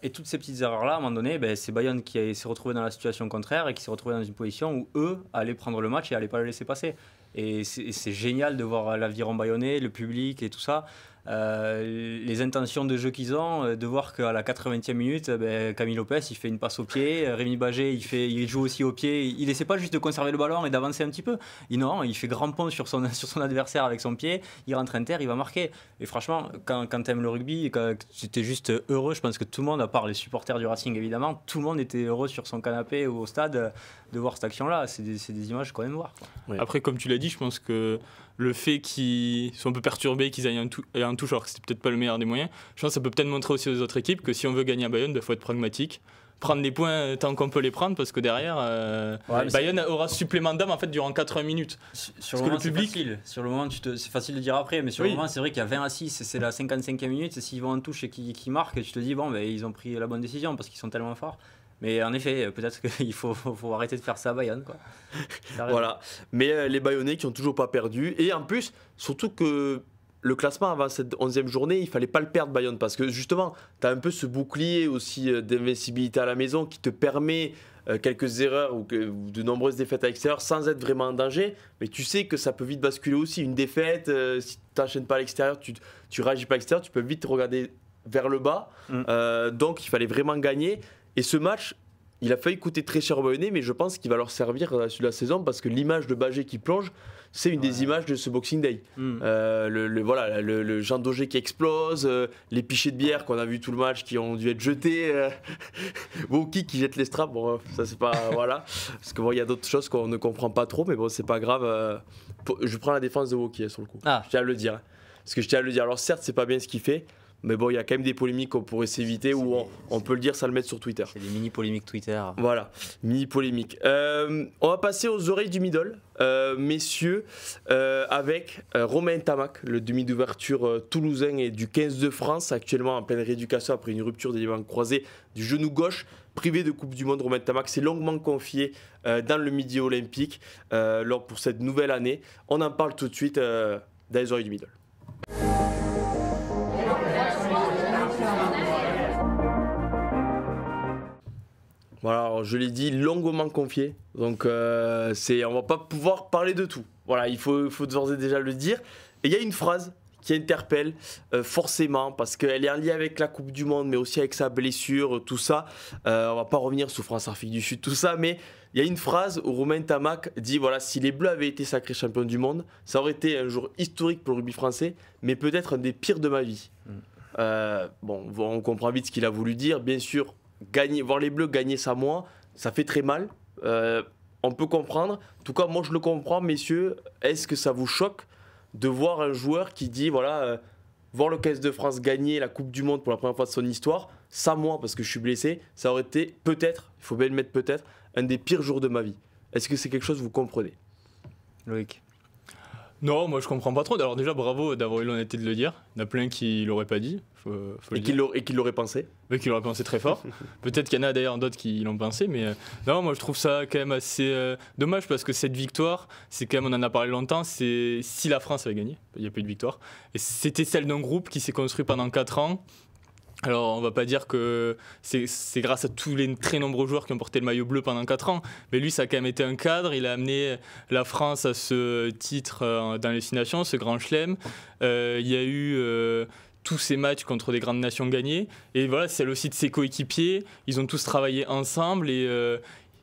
Speaker 3: Et toutes ces petites erreurs-là, à un moment donné, c'est Bayonne qui s'est retrouvé dans la situation contraire et qui s'est retrouvé dans une position où eux allaient prendre le match et allaient pas le laisser passer. Et c'est génial de voir l'aviron bayonnais, le public et tout ça. Les intentions de jeu qu'ils ont, de voir qu'à la 80e minute, Camille Lopez il fait une passe au pied, Rémi Bagé il joue aussi au pied, il essaie pas juste de conserver le ballon et d'avancer un petit peu, il fait grand pont sur son adversaire avec son pied, il rentre inter, il va marquer. Et franchement, quand tu aimes le rugby, quand tu étais juste heureux, je pense que tout le monde, à part les supporters du Racing évidemment, tout le monde était heureux sur son canapé ou au stade de voir cette action-là. C'est des images qu'on aime voir, quoi.
Speaker 2: Ouais. Après, comme tu l'as dit, je pense que le fait qu'ils soient un peu perturbés, qu'ils aillent un touche, alors que c'était peut-être pas le meilleur des moyens, je pense que ça peut peut-être montrer aussi aux autres équipes que si on veut gagner à Bayonne, il faut être pragmatique, prendre les points tant qu'on peut les prendre, parce que derrière, Bayonne aura supplément d'âme en fait durant 80 minutes.
Speaker 3: Sur le moment, c'est facile. Sur le moment, c'est facile de dire après, mais sur le moment, c'est vrai qu'il y a 20-6, c'est la 55e minute, et s'ils vont en touche et qu'ils marquent, tu te dis, ils ont pris la bonne décision parce qu'ils sont tellement forts. Mais en effet, peut-être qu'il faut arrêter de faire ça à Bayonne, quoi.
Speaker 1: Voilà. Mais les Bayonnais qui n'ont toujours pas perdu. Et en plus, surtout que le classement avant cette 11e journée, il ne fallait pas le perdre, Bayonne. Parce que justement, tu as un peu ce bouclier aussi d'invincibilité à la maison qui te permet quelques erreurs ou de nombreuses défaites à l'extérieur sans être vraiment en danger. Mais tu sais que ça peut vite basculer aussi. Une défaite, si tu n'enchaînes pas à l'extérieur, tu réagis pas à l'extérieur, tu peux vite regarder vers le bas. Donc il fallait vraiment gagner. Et ce match, il a failli coûter très cher aux Bayonnais, mais je pense qu'il va leur servir sur la saison parce que l'image de Bagé qui plonge, c'est une des images de ce Boxing Day. Le Jean Daugé qui explose, les pichets de bière qu'on a vu tout le match qui ont dû être jetés, Woki qui jette les straps, bon, ça c'est pas. Voilà. Parce qu'il y a d'autres choses qu'on ne comprend pas trop, mais bon, c'est pas grave. Je prends la défense de Woki sur le coup. Je tiens à le dire. Parce que je tiens à le dire. Alors certes, c'est pas bien ce qu'il fait. Mais bon, il y a quand même des polémiques qu'on pourrait s'éviter ou on peut le dire sans le mettre sur Twitter.
Speaker 3: C'est des mini-polémiques Twitter.
Speaker 1: Voilà, mini-polémiques. On va passer aux oreilles du middle, messieurs, avec Romain Ntamack, le demi d'ouverture toulousain et du 15 de France, actuellement en pleine rééducation après une rupture des ligaments croisés du genou gauche. Privé de Coupe du Monde, Romain Ntamack s'est longuement confié dans le Midi Olympique pour cette nouvelle année. On en parle tout de suite dans les oreilles du middle. Voilà, alors je l'ai dit, longuement confié, donc on va pas pouvoir parler de tout. Voilà, il faut d'ores et déjà le dire. Et il y a une phrase qui interpelle forcément, parce qu'elle est en lien avec la Coupe du Monde, mais aussi avec sa blessure, tout ça. On va pas revenir sur France-Afrique du Sud, tout ça, mais il y a une phrase où Romain Ntamack dit, voilà, si les Bleus avaient été sacrés champions du monde, ça aurait été un jour historique pour le rugby français, mais peut-être un des pires de ma vie. On comprend vite ce qu'il a voulu dire, bien sûr. Voir les Bleus gagner ça moi, ça fait très mal. On peut comprendre. En tout cas, moi je le comprends, messieurs. Est-ce que ça vous choque de voir un joueur qui dit voir le 15 de France gagner la Coupe du Monde pour la première fois de son histoire, ça moi parce que je suis blessé, ça aurait été peut-être, il faut bien le mettre peut-être, un des pires jours de ma vie. Est-ce que c'est quelque chose que vous comprenez?
Speaker 3: Loïc?
Speaker 2: Non, moi je comprends pas trop. Alors déjà, bravo d'avoir eu l'honnêteté de le dire. Il y en a plein qui l'auraient pas dit.
Speaker 1: Et qui l'auraient pensé.
Speaker 2: Oui, qui l'auraient pensé très fort. Peut-être qu'il y en a d'ailleurs d'autres qui l'ont pensé, mais non, moi je trouve ça quand même assez dommage parce que cette victoire, c'est quand même, on en a parlé longtemps, c'est si la France avait gagné, il n'y a pas eu de victoire. Et c'était celle d'un groupe qui s'est construit pendant 4 ans. Alors, on va pas dire que c'est grâce à tous les très nombreux joueurs qui ont porté le maillot bleu pendant 4 ans, mais lui, ça a quand même été un cadre. Il a amené la France à ce titre dans les 6 nations, ce grand chelem. Il y a eu tous ces matchs contre des grandes nations gagnés. Et voilà, celle aussi de ses coéquipiers. Ils ont tous travaillé ensemble et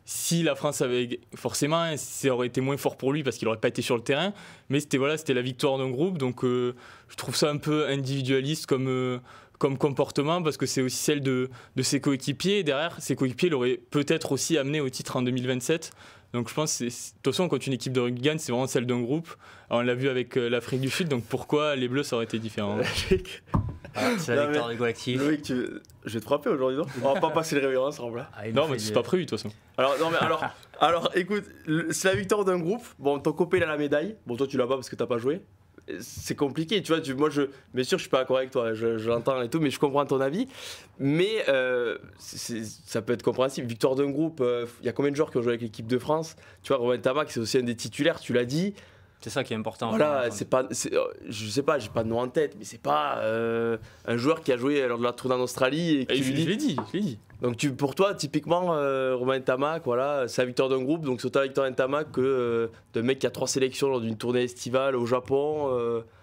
Speaker 2: si la France avait... Forcément, ça aurait été moins fort pour lui parce qu'il n'aurait pas été sur le terrain. Mais c'était la victoire d'un groupe. Donc, je trouve ça un peu individualiste comme comportement parce que c'est aussi celle de ses coéquipiers. Et derrière, ses coéquipiers l'auraient peut-être aussi amené au titre en 2027. Donc je pense que de toute façon, quand une équipe de rugby gagne, c'est vraiment celle d'un groupe. Alors, on l'a vu avec l'Afrique du Sud, donc pourquoi les Bleus, ça aurait été différent?
Speaker 3: C'est la victoire du collectif.
Speaker 1: Loïc, je vais te frapper aujourd'hui, non? On va pas passer le réveillon ensemble là.
Speaker 2: Non, mais c'est pas prévu de toute façon.
Speaker 1: Alors, écoute, c'est la victoire d'un groupe. Bon, ton copain il a la médaille. Bon, toi tu l'as pas parce que t'as pas joué. c'est compliqué, tu vois. Moi, bien sûr, je suis pas d'accord avec toi, je l'entends et tout, mais je comprends ton avis. Mais ça peut être compréhensible. Victoire d'un groupe, il y a combien de joueurs qui ont joué avec l'équipe de France? Tu vois, Romain Tamac, c'est aussi un des titulaires, tu l'as dit.
Speaker 3: C'est ça qui est important.
Speaker 1: Voilà, je sais pas, j'ai pas de nom en tête, mais c'est pas un joueur qui a joué lors de la tournée en Australie. Et qui
Speaker 2: je l'ai dit.
Speaker 1: Donc pour toi, typiquement, Romain Tamac, voilà, c'est la victoire d'un groupe, donc c'est autant la victoire d'un Tamac que d'un mec qui a 3 sélections lors d'une tournée estivale au Japon.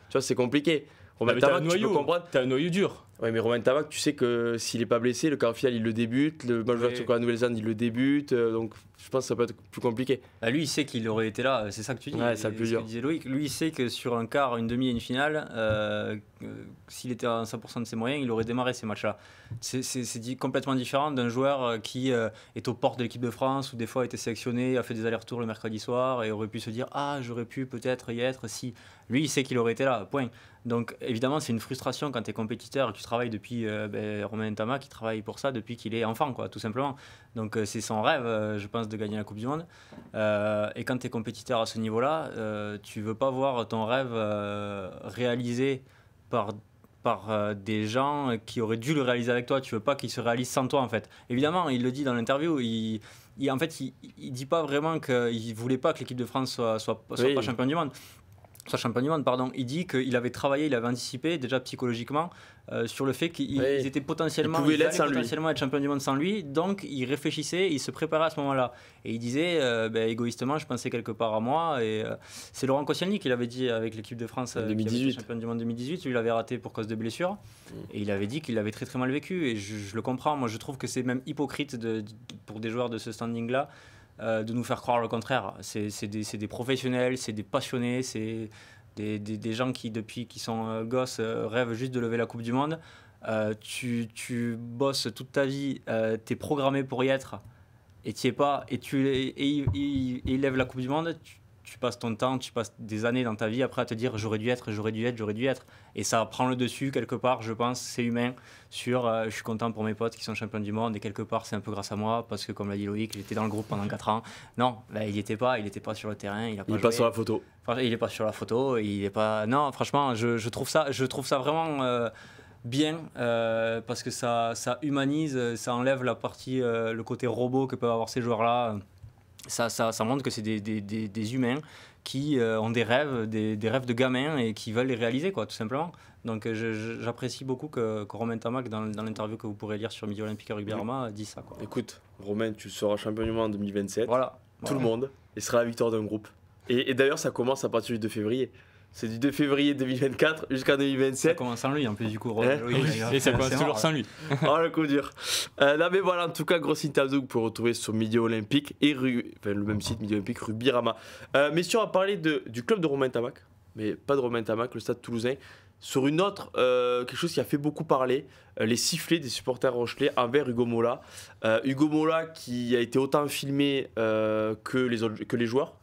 Speaker 1: Tu vois, c'est compliqué.
Speaker 2: Romain Tamac, tu peux comprendre. T'as un noyau dur.
Speaker 1: Ouais, mais Romain Tamac, tu sais que s'il est pas blessé, le quart final il le débute, le match d'ouverture contre la Nouvelle-Zélande il le débute, donc je pense que ça peut être plus compliqué.
Speaker 3: Lui il sait qu'il aurait été là, c'est ça que tu dis.
Speaker 1: Ouais, c'est le plus dur.
Speaker 3: Disait Loïc. Lui il sait que sur un quart, une demi et une finale, s'il était à 100% de ses moyens, il aurait démarré ces matchs-là. C'est complètement différent d'un joueur qui est aux portes de l'équipe de France ou des fois a été sélectionné, a fait des allers-retours le mercredi soir et aurait pu se dire j'aurais pu peut-être y être si. Lui il sait qu'il aurait été là, point. Donc évidemment c'est une frustration quand tu es compétiteur et que tu travailles depuis Romain Tamac qui travaille pour ça depuis qu'il est enfant quoi, tout simplement. Donc c'est son rêve je pense de gagner la Coupe du Monde et quand tu es compétiteur à ce niveau là tu veux pas voir ton rêve réalisé par des gens qui auraient dû le réaliser avec toi, tu veux pas qu'il se réalise sans toi en fait. Évidemment il le dit dans l'interview, il dit pas vraiment qu'il voulait pas que l'équipe de France soit pas champion du monde. Il dit qu'il avait travaillé, il avait anticipé déjà psychologiquement sur le fait qu'ils étaient potentiellement, être champion du monde sans lui, donc il réfléchissait, il se préparait à ce moment-là. Et il disait, égoïstement, je pensais quelque part à moi, et c'est Laurent Koscielny qui l'avait dit avec l'équipe de France,
Speaker 1: 2018.
Speaker 3: champion du monde 2018, lui il avait raté pour cause de blessure, et il avait dit qu'il l'avait très très mal vécu, et je le comprends, moi je trouve que c'est même hypocrite pour des joueurs de ce standing-là, de nous faire croire le contraire. C'est des professionnels, c'est des passionnés, c'est des gens qui, depuis qu'ils sont gosses, rêvent juste de lever la Coupe du Monde. Tu bosses toute ta vie, tu es programmé pour y être, et tu n'y es pas, et il lève la Coupe du Monde. Tu passes ton temps, tu passes des années dans ta vie après à te dire j'aurais dû être. Et ça prend le dessus quelque part, je pense, c'est humain, sur je suis content pour mes potes qui sont champions du monde et quelque part c'est un peu grâce à moi parce que comme l'a dit Loïc, j'étais dans le groupe pendant 4 ans. Non, il n'était pas sur le terrain, il n'est
Speaker 1: pas sur la photo.
Speaker 3: Il n'est pas sur la photo, il est pas... Non, franchement, je trouve ça vraiment... bien parce que ça humanise, ça enlève la partie, le côté robot que peuvent avoir ces joueurs-là. Ça montre que c'est des humains qui ont des rêves de gamins et qui veulent les réaliser, quoi, tout simplement. Donc j'apprécie beaucoup que Romain Tamac, dans l'interview que vous pourrez lire sur Midi Olympique et Rugby Rama, dit ça, quoi.
Speaker 1: Écoute, Romain, tu seras champion du monde en 2027.
Speaker 3: Voilà.
Speaker 1: Tout le monde. Et ce sera la victoire d'un groupe. Et d'ailleurs, ça commence à partir du 2 février. C'est du 2 février 2024 jusqu'à 2027.
Speaker 3: Ça commence sans lui, en plus, du coup.
Speaker 2: Et ça commence toujours sans lui.
Speaker 1: Oh, le coup dur. Là, mais voilà, en tout cas, grosse interview que vous pouvez retrouver sur Midi Olympique et le même site, Midi Olympique, Rugby Rama. Messieurs, on va parler du club de Romain Tamac, mais pas de Romain Tamac, le Stade Toulousain. Sur une autre, quelque chose qui a fait beaucoup parler, les sifflets des supporters rochelais envers Hugo Mola. Hugo Mola qui a été autant filmé que les joueurs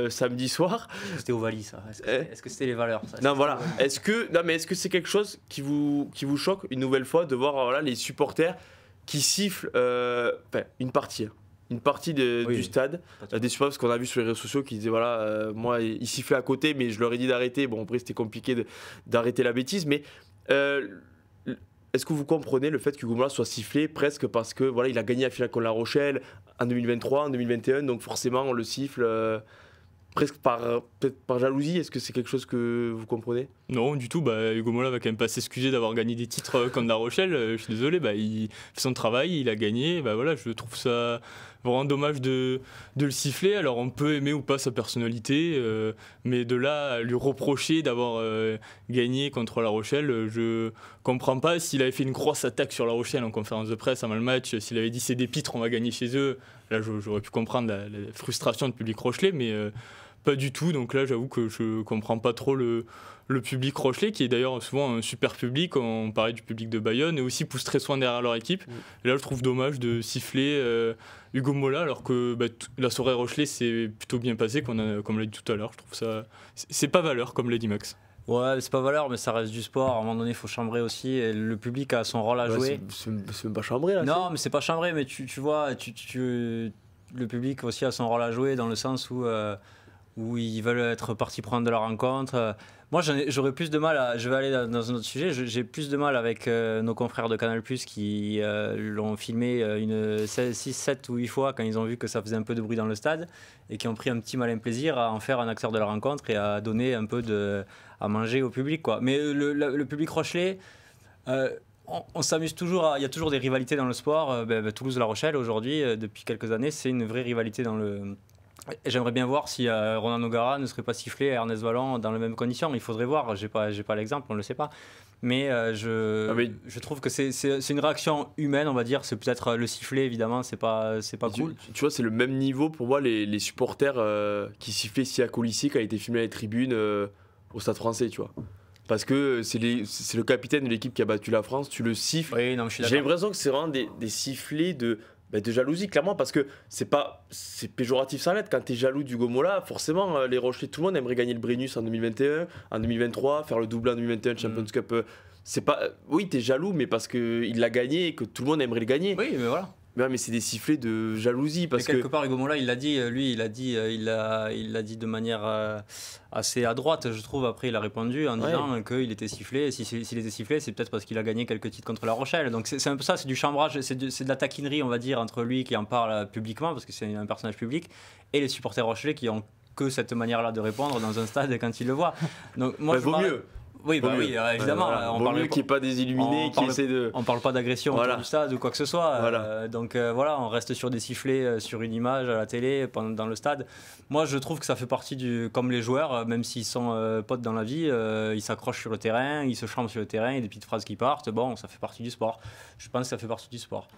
Speaker 1: samedi soir.
Speaker 3: C'était Ovalie, ça. Est-ce que c'était les valeurs, ça?
Speaker 1: Non, voilà. Est-ce que c'est quelque chose qui vous choque une nouvelle fois de voir les supporters qui sifflent une partie du stade, des supporters, parce qu'on a vu sur les réseaux sociaux qui disaient moi ils sifflaient à côté mais je leur ai dit d'arrêter. Bon, après c'était compliqué d'arrêter la bêtise, mais est-ce que vous comprenez le fait qu'Hugo Mola soit sifflé presque parce que il a gagné la finale contre La Rochelle en 2023, en 2021, donc forcément on le siffle presque peut-être par jalousie? Est-ce que c'est quelque chose que vous comprenez?
Speaker 2: Non, du tout. Hugo Mola va quand même pas s'excuser d'avoir gagné des titres contre La Rochelle. Je suis désolé, il fait son travail, il a gagné. Je trouve ça vraiment dommage de le siffler. Alors on peut aimer ou pas sa personnalité, mais de là à lui reprocher d'avoir gagné contre La Rochelle, je comprends pas. S'il avait fait une grosse attaque sur La Rochelle en conférence de presse avant le match, s'il avait dit c'est des pitres, on va gagner chez eux, là j'aurais pu comprendre la frustration du public rochelais, mais pas du tout. Donc là j'avoue que je comprends pas trop le public rochelais, qui est d'ailleurs souvent un super public. On parlait du public de Bayonne, et aussi pousse très soin derrière leur équipe. Et là je trouve dommage de siffler Hugo Mola alors que la soirée Rochelais s'est plutôt bien passée, comme on l'a dit tout à l'heure. Je trouve ça, c'est pas valeur, comme l'a dit Max.
Speaker 3: Ouais, c'est pas valeur, mais ça reste du sport. À un moment donné, il faut chambrer aussi. Et le public a son rôle à jouer.
Speaker 1: C'est même pas chambré, là.
Speaker 3: Non, mais c'est pas chambré, mais tu vois, le public aussi a son rôle à jouer dans le sens où où ils veulent être partie prenante de la rencontre. Moi, j'aurais plus de mal je vais aller dans un autre sujet. J'ai plus de mal avec nos confrères de Canal+, qui l'ont filmé une 6, 7 ou 8 fois quand ils ont vu que ça faisait un peu de bruit dans le stade et qui ont pris un petit malin plaisir à en faire un acteur de la rencontre et à donner un peu à manger au public, quoi. Mais le public rochelais, on s'amuse toujours. Il y a toujours des rivalités dans le sport. Toulouse-La Rochelle, aujourd'hui, depuis quelques années, c'est une vraie rivalité dans le... J'aimerais bien voir si Ronan Nogara ne serait pas sifflé à Ernest Vallon dans les mêmes conditions. Il faudrait voir, j'ai pas l'exemple, on ne le sait pas. Mais je trouve que c'est une réaction humaine, on va dire. C'est peut-être le sifflet, évidemment, c'est pas cool.
Speaker 1: Tu vois, c'est le même niveau pour moi, les supporters qui sifflaient Sia Colissi quand il a été filmé à les tribunes au Stade Français, tu vois. Parce que c'est le capitaine de l'équipe qui a battu la France, tu le siffles.
Speaker 3: Oui, non, je suis d'accord.
Speaker 1: J'ai l'impression que c'est vraiment des sifflets de jalousie, clairement, parce que c'est péjoratif sans l'être. Quand tu es jaloux d'Hugo Mola, forcément, les Rochelais, tout le monde aimerait gagner le Brennus en 2021, en 2023, faire le double en 2021 Champions Cup. C'est pas... Oui, tu es jaloux, mais parce qu'il l'a gagné et que tout le monde aimerait le gagner.
Speaker 3: Oui, mais voilà.
Speaker 1: Mais c'est des sifflets de jalousie. Parce
Speaker 3: quelque part, Hugo Mola, il l'a dit, il l'a dit de manière assez à droite, je trouve. Après, il a répondu en disant qu'il était sifflé. S'il était sifflé, c'est peut-être parce qu'il a gagné quelques titres contre La Rochelle. Donc c'est un peu ça, c'est du chambrage, c'est de la taquinerie, on va dire, entre lui qui en parle publiquement, parce que c'est un personnage public, et les supporters rochelais qui ont que cette manière-là de répondre dans un stade quand ils le voient. Donc moi,
Speaker 1: vaut mieux.
Speaker 3: Oui, évidemment.
Speaker 1: On parle mieux qu'il n'y ait pas des illuminés qui essaient de...
Speaker 3: On parle pas d'agression autour du stade ou quoi que ce soit. Donc on reste sur des sifflets sur une image à la télé, dans le stade. Moi, je trouve que ça fait partie comme les joueurs, même s'ils sont potes dans la vie, ils s'accrochent sur le terrain, ils se chambent sur le terrain, il y a des petites phrases qui partent. Bon, ça fait partie du sport. Je pense que ça fait partie du sport.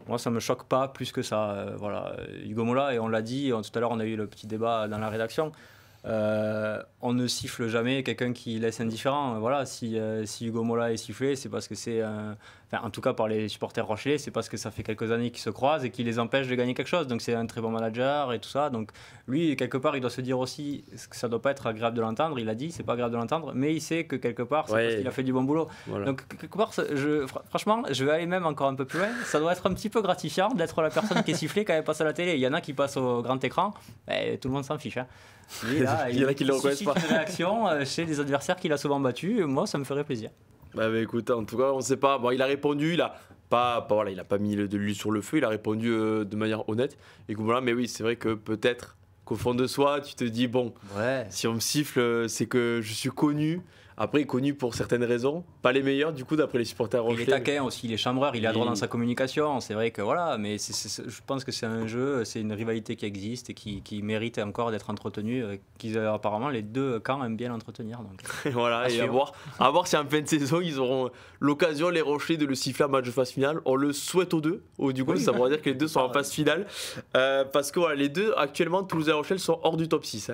Speaker 3: Moi, ça me choque pas plus que ça. Hugo Mola, et on l'a dit, tout à l'heure, on a eu le petit débat dans la rédaction. On ne siffle jamais quelqu'un qui laisse indifférent. Voilà, si Hugo Mola est sifflé, c'est parce que en tout cas par les supporters rochelais, c'est parce que ça fait quelques années qu'ils se croisent et qu'ils les empêchent de gagner quelque chose. Donc c'est un très bon manager et tout ça. Donc lui, quelque part, il doit se dire aussi que ça doit pas être agréable de l'entendre. Il a dit, c'est pas agréable de l'entendre, mais il sait que quelque part, c'est parce qu'il a fait du bon boulot. Voilà. Donc quelque part, franchement, je vais aller même encore un peu plus loin. Ça doit être un petit peu gratifiant d'être la personne qui est sifflée quand elle passe à la télé. Il y en a qui passent au grand écran, tout le monde s'en fiche. Hein. Lui, là,
Speaker 1: il y en a qui ne le reconnaissent pas.
Speaker 3: Une réaction chez des adversaires qu'il a souvent battus. Moi, ça me ferait plaisir.
Speaker 1: Écoute, en tout cas, on ne sait pas. Bon, il a répondu, il a pas mis de l'huile sur le feu, il a répondu de manière honnête. Et voilà, mais oui, c'est vrai que peut-être qu'au fond de soi, tu te dis bon, si on me siffle, c'est que je suis connu. Après, connu pour certaines raisons, pas les meilleures du coup d'après les supporters rochelais.
Speaker 3: Il est taquin aussi, il est chambreur, il est adroit dans sa communication. C'est vrai que voilà, mais je pense que c'est un jeu, c'est une rivalité qui existe et qui mérite encore d'être entretenue. Apparemment, les deux camps aiment bien l'entretenir. Donc
Speaker 1: voilà, et à voir si en fin de saison ils auront l'occasion, les Rochelais, de le siffler en match de phase finale. On le souhaite aux deux. Du coup, ça voudrait dire que les deux sont en phase finale, parce que les deux actuellement, Toulouse et Rochelle sont hors du top 6.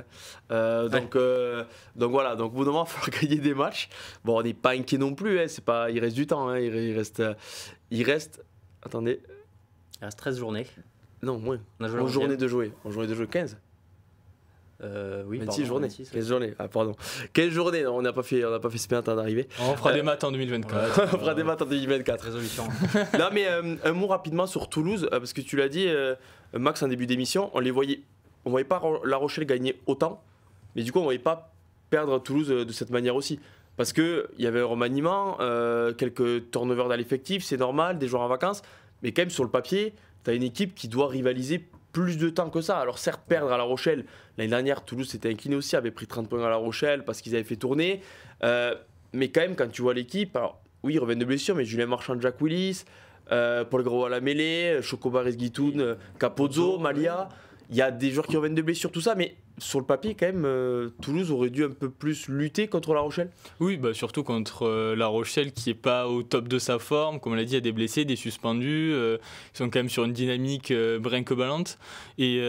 Speaker 1: Donc voilà, donc au bout d'un moment, il va falloir gagner des matchs. Bon, on n'est pas inquiet non plus, c'est pas... il reste du temps, il reste attendez,
Speaker 3: il reste 13 journées.
Speaker 1: Non, moins. En journée de jouer 15.
Speaker 3: Oui,
Speaker 1: 26 journées. 15 journées. Ah, pardon. 15 journées, on n'a pas fait ce matin d'arriver.
Speaker 2: On fera des maths en 2024.
Speaker 1: On fera des maths en 2024.
Speaker 3: Résolution.
Speaker 1: Non, mais un mot rapidement sur Toulouse, parce que tu l'as dit, Max, en début d'émission, on voyait pas La Rochelle gagner autant, mais du coup, on voyait pas perdre Toulouse de cette manière aussi. Parce qu'il y avait un remaniement, quelques turnovers dans l'effectif, c'est normal, des joueurs en vacances, mais quand même sur le papier, tu as une équipe qui doit rivaliser plus de temps que ça. Alors certes, perdre à La Rochelle, l'année dernière, Toulouse s'était incliné aussi, avait pris 30 points à La Rochelle parce qu'ils avaient fait tourner. Mais quand même, quand tu vois l'équipe, alors oui, ils reviennent de blessure, mais Julien Marchand, Jack Willis, Paul Gros à la mêlée, Chocobaris Guitoun, Capozzo, Malia... Il y a des joueurs qui reviennent de blessures, tout ça, mais sur le papier, quand même, Toulouse aurait dû un peu plus lutter contre La Rochelle.
Speaker 2: Oui, surtout contre La Rochelle qui n'est pas au top de sa forme. Comme on l'a dit, il y a des blessés, des suspendus. Ils sont quand même sur une dynamique brinque-ballante. Et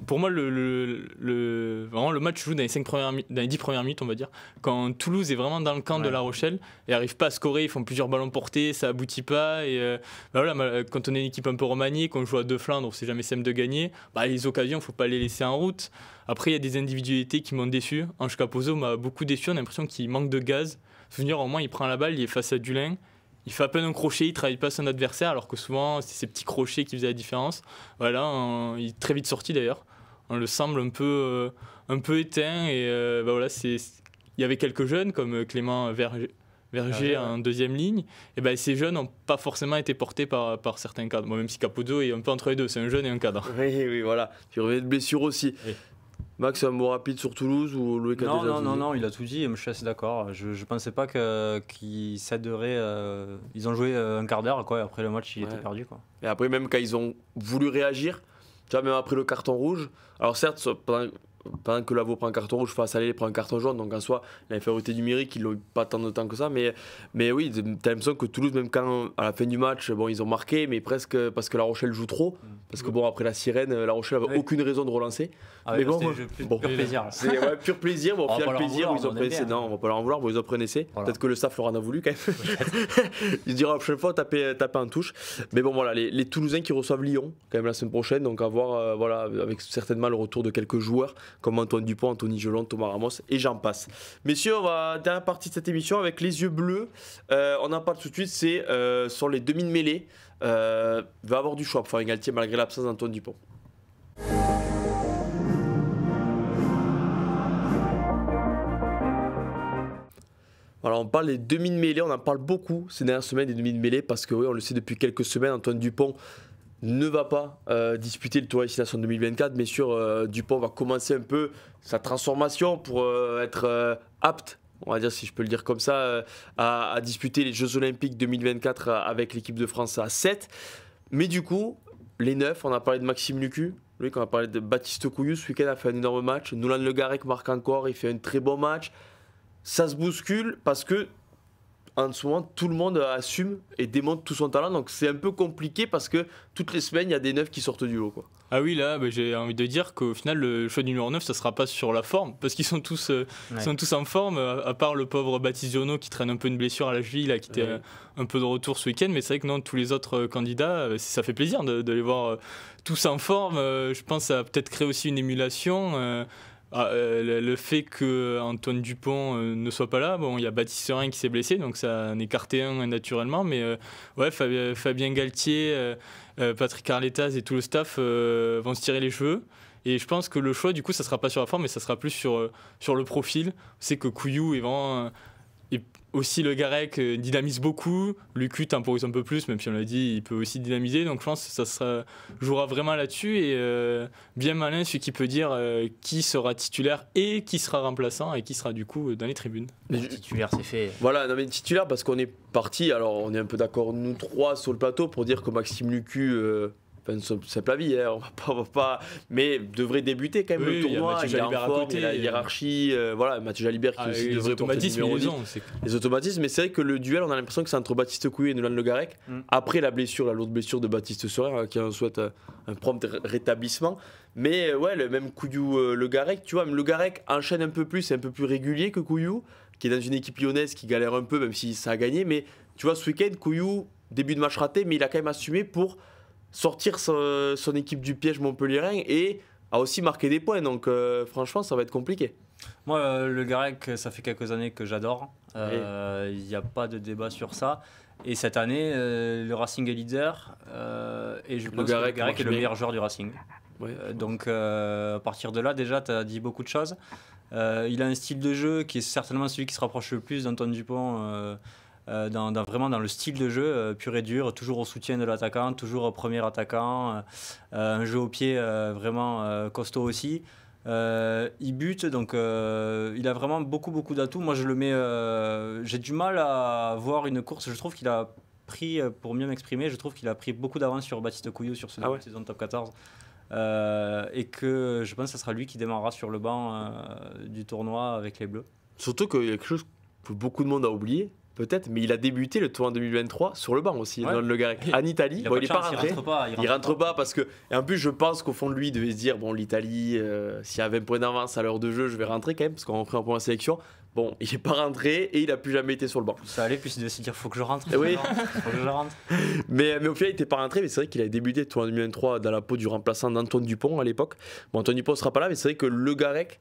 Speaker 2: pour moi, vraiment, le match se joue dans les 10 premières minutes, on va dire. Quand Toulouse est vraiment dans le camp de La Rochelle et n'arrive pas à scorer, ils font plusieurs ballons portés, ça aboutit pas. Et quand on est une équipe un peu remaniée, qu'on joue à deux flancs, donc c'est jamais simple de gagner, les occasions, il ne faut pas les laisser en route. Après, il y a des individualités qui m'ont déçu. Ange Capozzo m'a beaucoup déçu. On a l'impression qu'il manque de gaz. Souvenir, au moins, il prend la balle, il est face à Dulin. Il fait à peine un crochet, il ne travaille pas son adversaire, alors que souvent, c'est ces petits crochets qui faisaient la différence. Voilà, il est très vite sorti d'ailleurs. on le semble un peu éteint. Et voilà, il y avait quelques jeunes comme Clément Verger en deuxième ligne. Et ben, ces jeunes n'ont pas forcément été portés par certains cadres. Moi, même si Capozzo est un peu entre les deux, c'est un jeune et un cadre.
Speaker 1: Oui, voilà. Tu reviens de blessure aussi. Oui. Max, un mot rapide sur Toulouse ou Loïc a déjà tout dit ?
Speaker 3: Non, il a tout dit, je suis assez d'accord. Je ne pensais pas qu'ils céderaient. Ils ont joué un quart d'heure, quoi, et après le match, il était perdu. Quoi.
Speaker 1: Et après, même quand ils ont voulu réagir, tu vois, même après le carton rouge, alors certes, pendant que Lavaux prend un carton rouge face à Lille prend un carton jaune, donc en soi l'infériorité numérique ils n'ont pas tant de temps que ça, mais oui, t'as l'impression que Toulouse, même quand à la fin du match bon, ils ont marqué, mais presque parce que La Rochelle joue trop, parce que bon, après la sirène, La Rochelle n'avait aucun raison de relancer.
Speaker 3: Mais bon, pur plaisir.
Speaker 1: C'est pur plaisir, bon, au final plaisir, ils ont pris essai. Non, on va pas leur en vouloir, bon, ils ont pris un essai. Voilà. Peut-être que le staff leur en a voulu quand même. Ils diront la prochaine fois taper en touche. Mais bon voilà, les Toulousains qui reçoivent Lyon quand même la semaine prochaine, donc à voir voilà, avec certainement le retour de quelques joueurs comme Antoine Dupont, Anthony Gelon, Thomas Ramos et j'en passe. Messieurs, on va dernière partie de cette émission avec les yeux bleus. On en parle tout de suite, c'est sur les demi de mêlée. Va avoir du choix pour faire Galtier malgré l'absence d'Antoine Dupont. Alors on parle des demi de mêlée, on en parle beaucoup ces dernières semaines des demi de mêlée parce que oui, on le sait depuis quelques semaines, Antoine Dupont ne va pas disputer le Tour Destination 2024. Bien sûr, Dupont va commencer un peu sa transformation pour être apte, on va dire si je peux le dire comme ça, à disputer les Jeux Olympiques 2024 avec l'équipe de France à 7. Mais du coup, les 9, on a parlé de Maxime Lucu, lui on a parlé de Baptiste Couillou, ce week-end a fait un énorme match. Nolan Le Garec marque encore, il fait un très bon match. Ça se bouscule parce que en ce moment, tout le monde assume et démontre tout son talent. Donc c'est un peu compliqué parce que toutes les semaines, il y a des neufs qui sortent du lot, quoi.
Speaker 2: Ah oui, là, j'ai envie de dire qu'au final, le choix du numéro 9, ça ne sera pas sur la forme. Parce qu'ils sont tous, sont tous en forme, à part le pauvre Baptiste Giono qui traîne un peu une blessure à la cheville, là, qui était un peu de retour ce week-end. Mais c'est vrai que non, tous les autres candidats, ça fait plaisir de les voir tous en forme. Je pense que ça a peut-être créé aussi une émulation. Le fait qu'Antoine Dupont ne soit pas là, bon, il y a Baptiste Serin qui s'est blessé, donc ça en écartait un naturellement, mais ouais, Fabien Galtier, Patrick Arletaz et tout le staff vont se tirer les cheveux. Et je pense que le choix, du coup, ça ne sera pas sur la forme, mais ça sera plus sur le profil. On sait que Couillou est vraiment... et aussi Le Garec dynamise beaucoup, Lucu temporise un peu plus, même si on l'a dit, il peut aussi dynamiser, donc je pense que ça jouera vraiment là-dessus, et bien malin celui qui peut dire qui sera titulaire et qui sera remplaçant et qui sera du coup dans les tribunes.
Speaker 3: Titulaire, c'est fait.
Speaker 1: Voilà, non mais titulaire parce qu'on est parti, alors on est un peu d'accord nous trois sur le plateau pour dire que Maxime Lucu... c'est pas la vie, hein, on va pas, mais devrait débuter quand même le tournoi. Il y a en forme, il y a la hiérarchie, voilà, Mathieu Jalibert qui aussi devrait porter le numéro 10. Les automatismes, mais c'est vrai que le duel, on a l'impression que c'est entre Baptiste Couillou et Nolan Le Garec. Après la lourde blessure de Baptiste Serin, qui en souhaite un prompt rétablissement. Mais ouais, le même Couillou Le Garec, tu vois, même Le Garec enchaîne un peu plus, c'est un peu plus régulier que Couillou, qui est dans une équipe lyonnaise qui galère un peu, même si ça a gagné. Mais tu vois, ce week-end, Couillou, début de match raté, mais il a quand même assumé pour sortir son équipe du piège montpelliérain et a aussi marqué des points. Donc franchement, ça va être compliqué.
Speaker 3: Moi, Le Garec, ça fait quelques années que j'adore. Il n'y a pas de débat sur ça. Et cette année, le Racing est leader. Et je pense que Le Garec est le meilleur joueur du Racing. Donc à partir de là, déjà, tu as dit beaucoup de choses. Il a un style de jeu qui est certainement celui qui se rapproche le plus d'Antoine Dupont. Vraiment dans le style de jeu pur et dur, toujours au soutien de l'attaquant, toujours premier attaquant, un jeu au pied vraiment costaud aussi. Il bute, donc il a vraiment beaucoup d'atouts. Moi je le mets, j'ai du mal à voir une course. Je trouve qu'il a pris, pour mieux m'exprimer, je trouve qu'il a pris beaucoup d'avance sur Baptiste Couillou sur ce début de saison top 14. Et que je pense que ce sera lui qui démarrera sur le banc du tournoi avec les Bleus.
Speaker 1: Surtout qu'il y a quelque chose que beaucoup de monde a oublié. Peut-être, mais il a débuté le tournoi 2023 sur le banc aussi, dans Le Garec, en Italie. Il n'est pas rentré. Il rentre pas parce que. Et en plus, je pense qu'au fond de lui, il devait se dire bon, l'Italie, s'il y a 20 points d'avance à l'heure de jeu, je vais rentrer quand même, parce qu'on rentre en première sélection. Bon, il n'est pas rentré et il n'a plus jamais été sur le banc.
Speaker 3: Ça allait, puis il devait se dire faut que je rentre.
Speaker 1: Oui.
Speaker 3: Faut que je rentre.
Speaker 1: Mais au final, il n'était pas rentré, mais c'est vrai qu'il a débuté le tournoi 2023 dans la peau du remplaçant d'Antoine Dupont à l'époque. Bon, Antoine Dupont ne sera pas là, mais c'est vrai que Le Garec,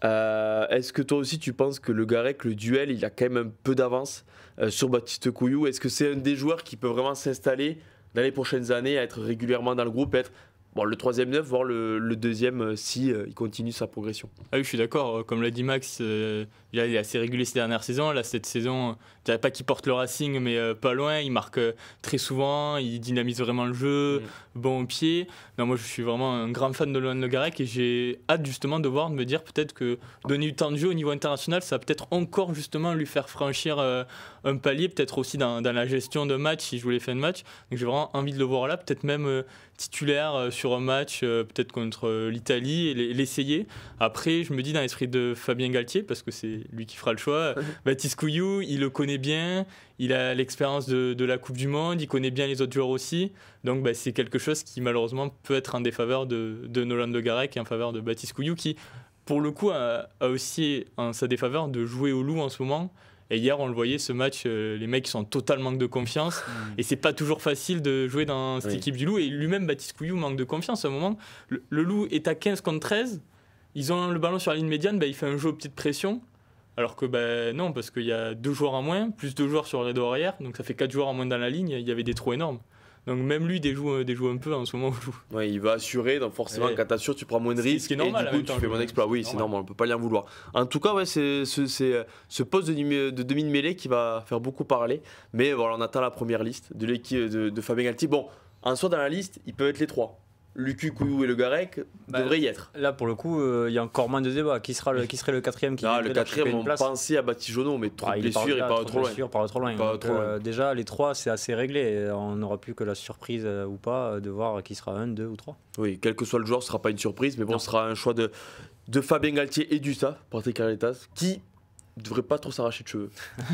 Speaker 1: est-ce que toi aussi tu penses que Le Garec, le duel, il a quand même un peu d'avance sur Baptiste Couillou? Est-ce que c'est un des joueurs qui peut vraiment s'installer dans les prochaines années, à être régulièrement dans le groupe, être bon, le troisième neuf, voire le deuxième si il continue sa progression.
Speaker 2: Ah oui, je suis d'accord. Comme l'a dit Max, il est assez régulier ces dernières saisons. Là, cette saison, je dirais pas qu'il porte le Racing, mais pas loin. Il marque très souvent, il dynamise vraiment le jeu, bon au pied. Non, moi, je suis vraiment un grand fan de Lohan Le Garec et j'ai hâte justement de me dire peut-être que donner du temps de jeu au niveau international, ça va peut-être encore justement lui faire franchir un palier, peut-être aussi dans la gestion de match, si je voulais faire un match. Donc j'ai vraiment envie de le voir là, peut-être même titulaire sur un match, peut-être contre l'Italie, et l'essayer. Après, je me dis dans l'esprit de Fabien Galtier, parce que c'est lui qui fera le choix, Baptiste Couillou, il le connaît bien, il a l'expérience de la Coupe du Monde, il connaît bien les autres joueurs aussi. Donc c'est quelque chose qui malheureusement peut être en défaveur de Lohan Le Garec et en faveur de Baptiste Couillou, qui pour le coup a aussi en sa défaveur de jouer au loup en ce moment. Et hier, on le voyait, ce match, les mecs sont en total manque de confiance. Et c'est pas toujours facile de jouer dans cette équipe du Loup. Et lui-même, Baptiste Couillou, manque de confiance à un moment. Le Loup est à 15 contre 13. Ils ont le ballon sur la ligne médiane. Il fait un jeu aux petites pressions. Alors que non, parce qu'il y a 2 joueurs en moins, plus 2 joueurs sur le rideau arrière. Donc ça fait 4 joueurs en moins dans la ligne. Il y avait des trous énormes. Donc même lui déjoue un peu en ce moment.
Speaker 1: Ouais, il va assurer, donc forcément quand tu assures, tu prends moins de risques.
Speaker 2: Ce qui est normal,
Speaker 1: et du coup tu fais moins d'exploits. Oui, c'est normal, on peut pas lui en vouloir. En tout cas, c'est ce poste de demi de mêlée qui va faire beaucoup parler. Mais voilà, on attend la première liste de l'équipe de Fabien Galtier. Bon, en soi dans la liste, ils peuvent être les 3. Lucu, Couillou et Le Garec devraient y être.
Speaker 3: Là, pour le coup, il y a encore moins de débat. Qui serait le 4e qui
Speaker 1: le 4e, on pensait à Baptiste Jonot, mais trop de blessures, il part trop loin.
Speaker 3: Déjà, les 3, c'est assez réglé. On n'aura plus que la surprise ou pas de voir qui sera 1, 2 ou 3.
Speaker 1: Oui, quel que soit le joueur, ce ne sera pas une surprise, mais bon, ce sera un choix de Fabien Galtier et du staff, Patrick Caritas, qui ne devrait pas trop s'arracher de cheveux.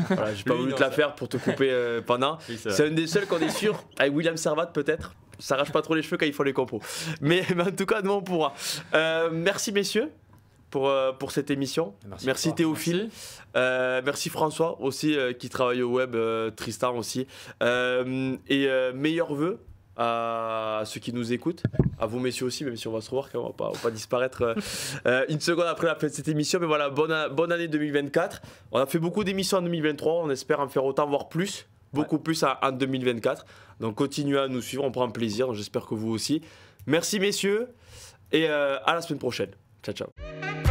Speaker 1: Voilà, j'ai pas voulu te la faire pour te couper pendant. Oui, c'est un des seuls qu'on est sûr, avec William Servat peut-être. Ça s'arrache pas trop les cheveux quand il faut les compos. Mais en tout cas, nous on pourra. Merci messieurs pour cette émission. Merci Théophile. Merci François aussi qui travaille au web, Tristan aussi. Et meilleurs vœux à ceux qui nous écoutent, à vous messieurs aussi, même si on va se revoir, on va pas disparaître une seconde après la fin de cette émission. Mais voilà, bonne année 2024. On a fait beaucoup d'émissions en 2023, on espère en faire autant, voire plus. Beaucoup plus en 2024. Donc continuez à nous suivre, on prend plaisir. J'espère que vous aussi. Merci messieurs et à la semaine prochaine. Ciao, ciao.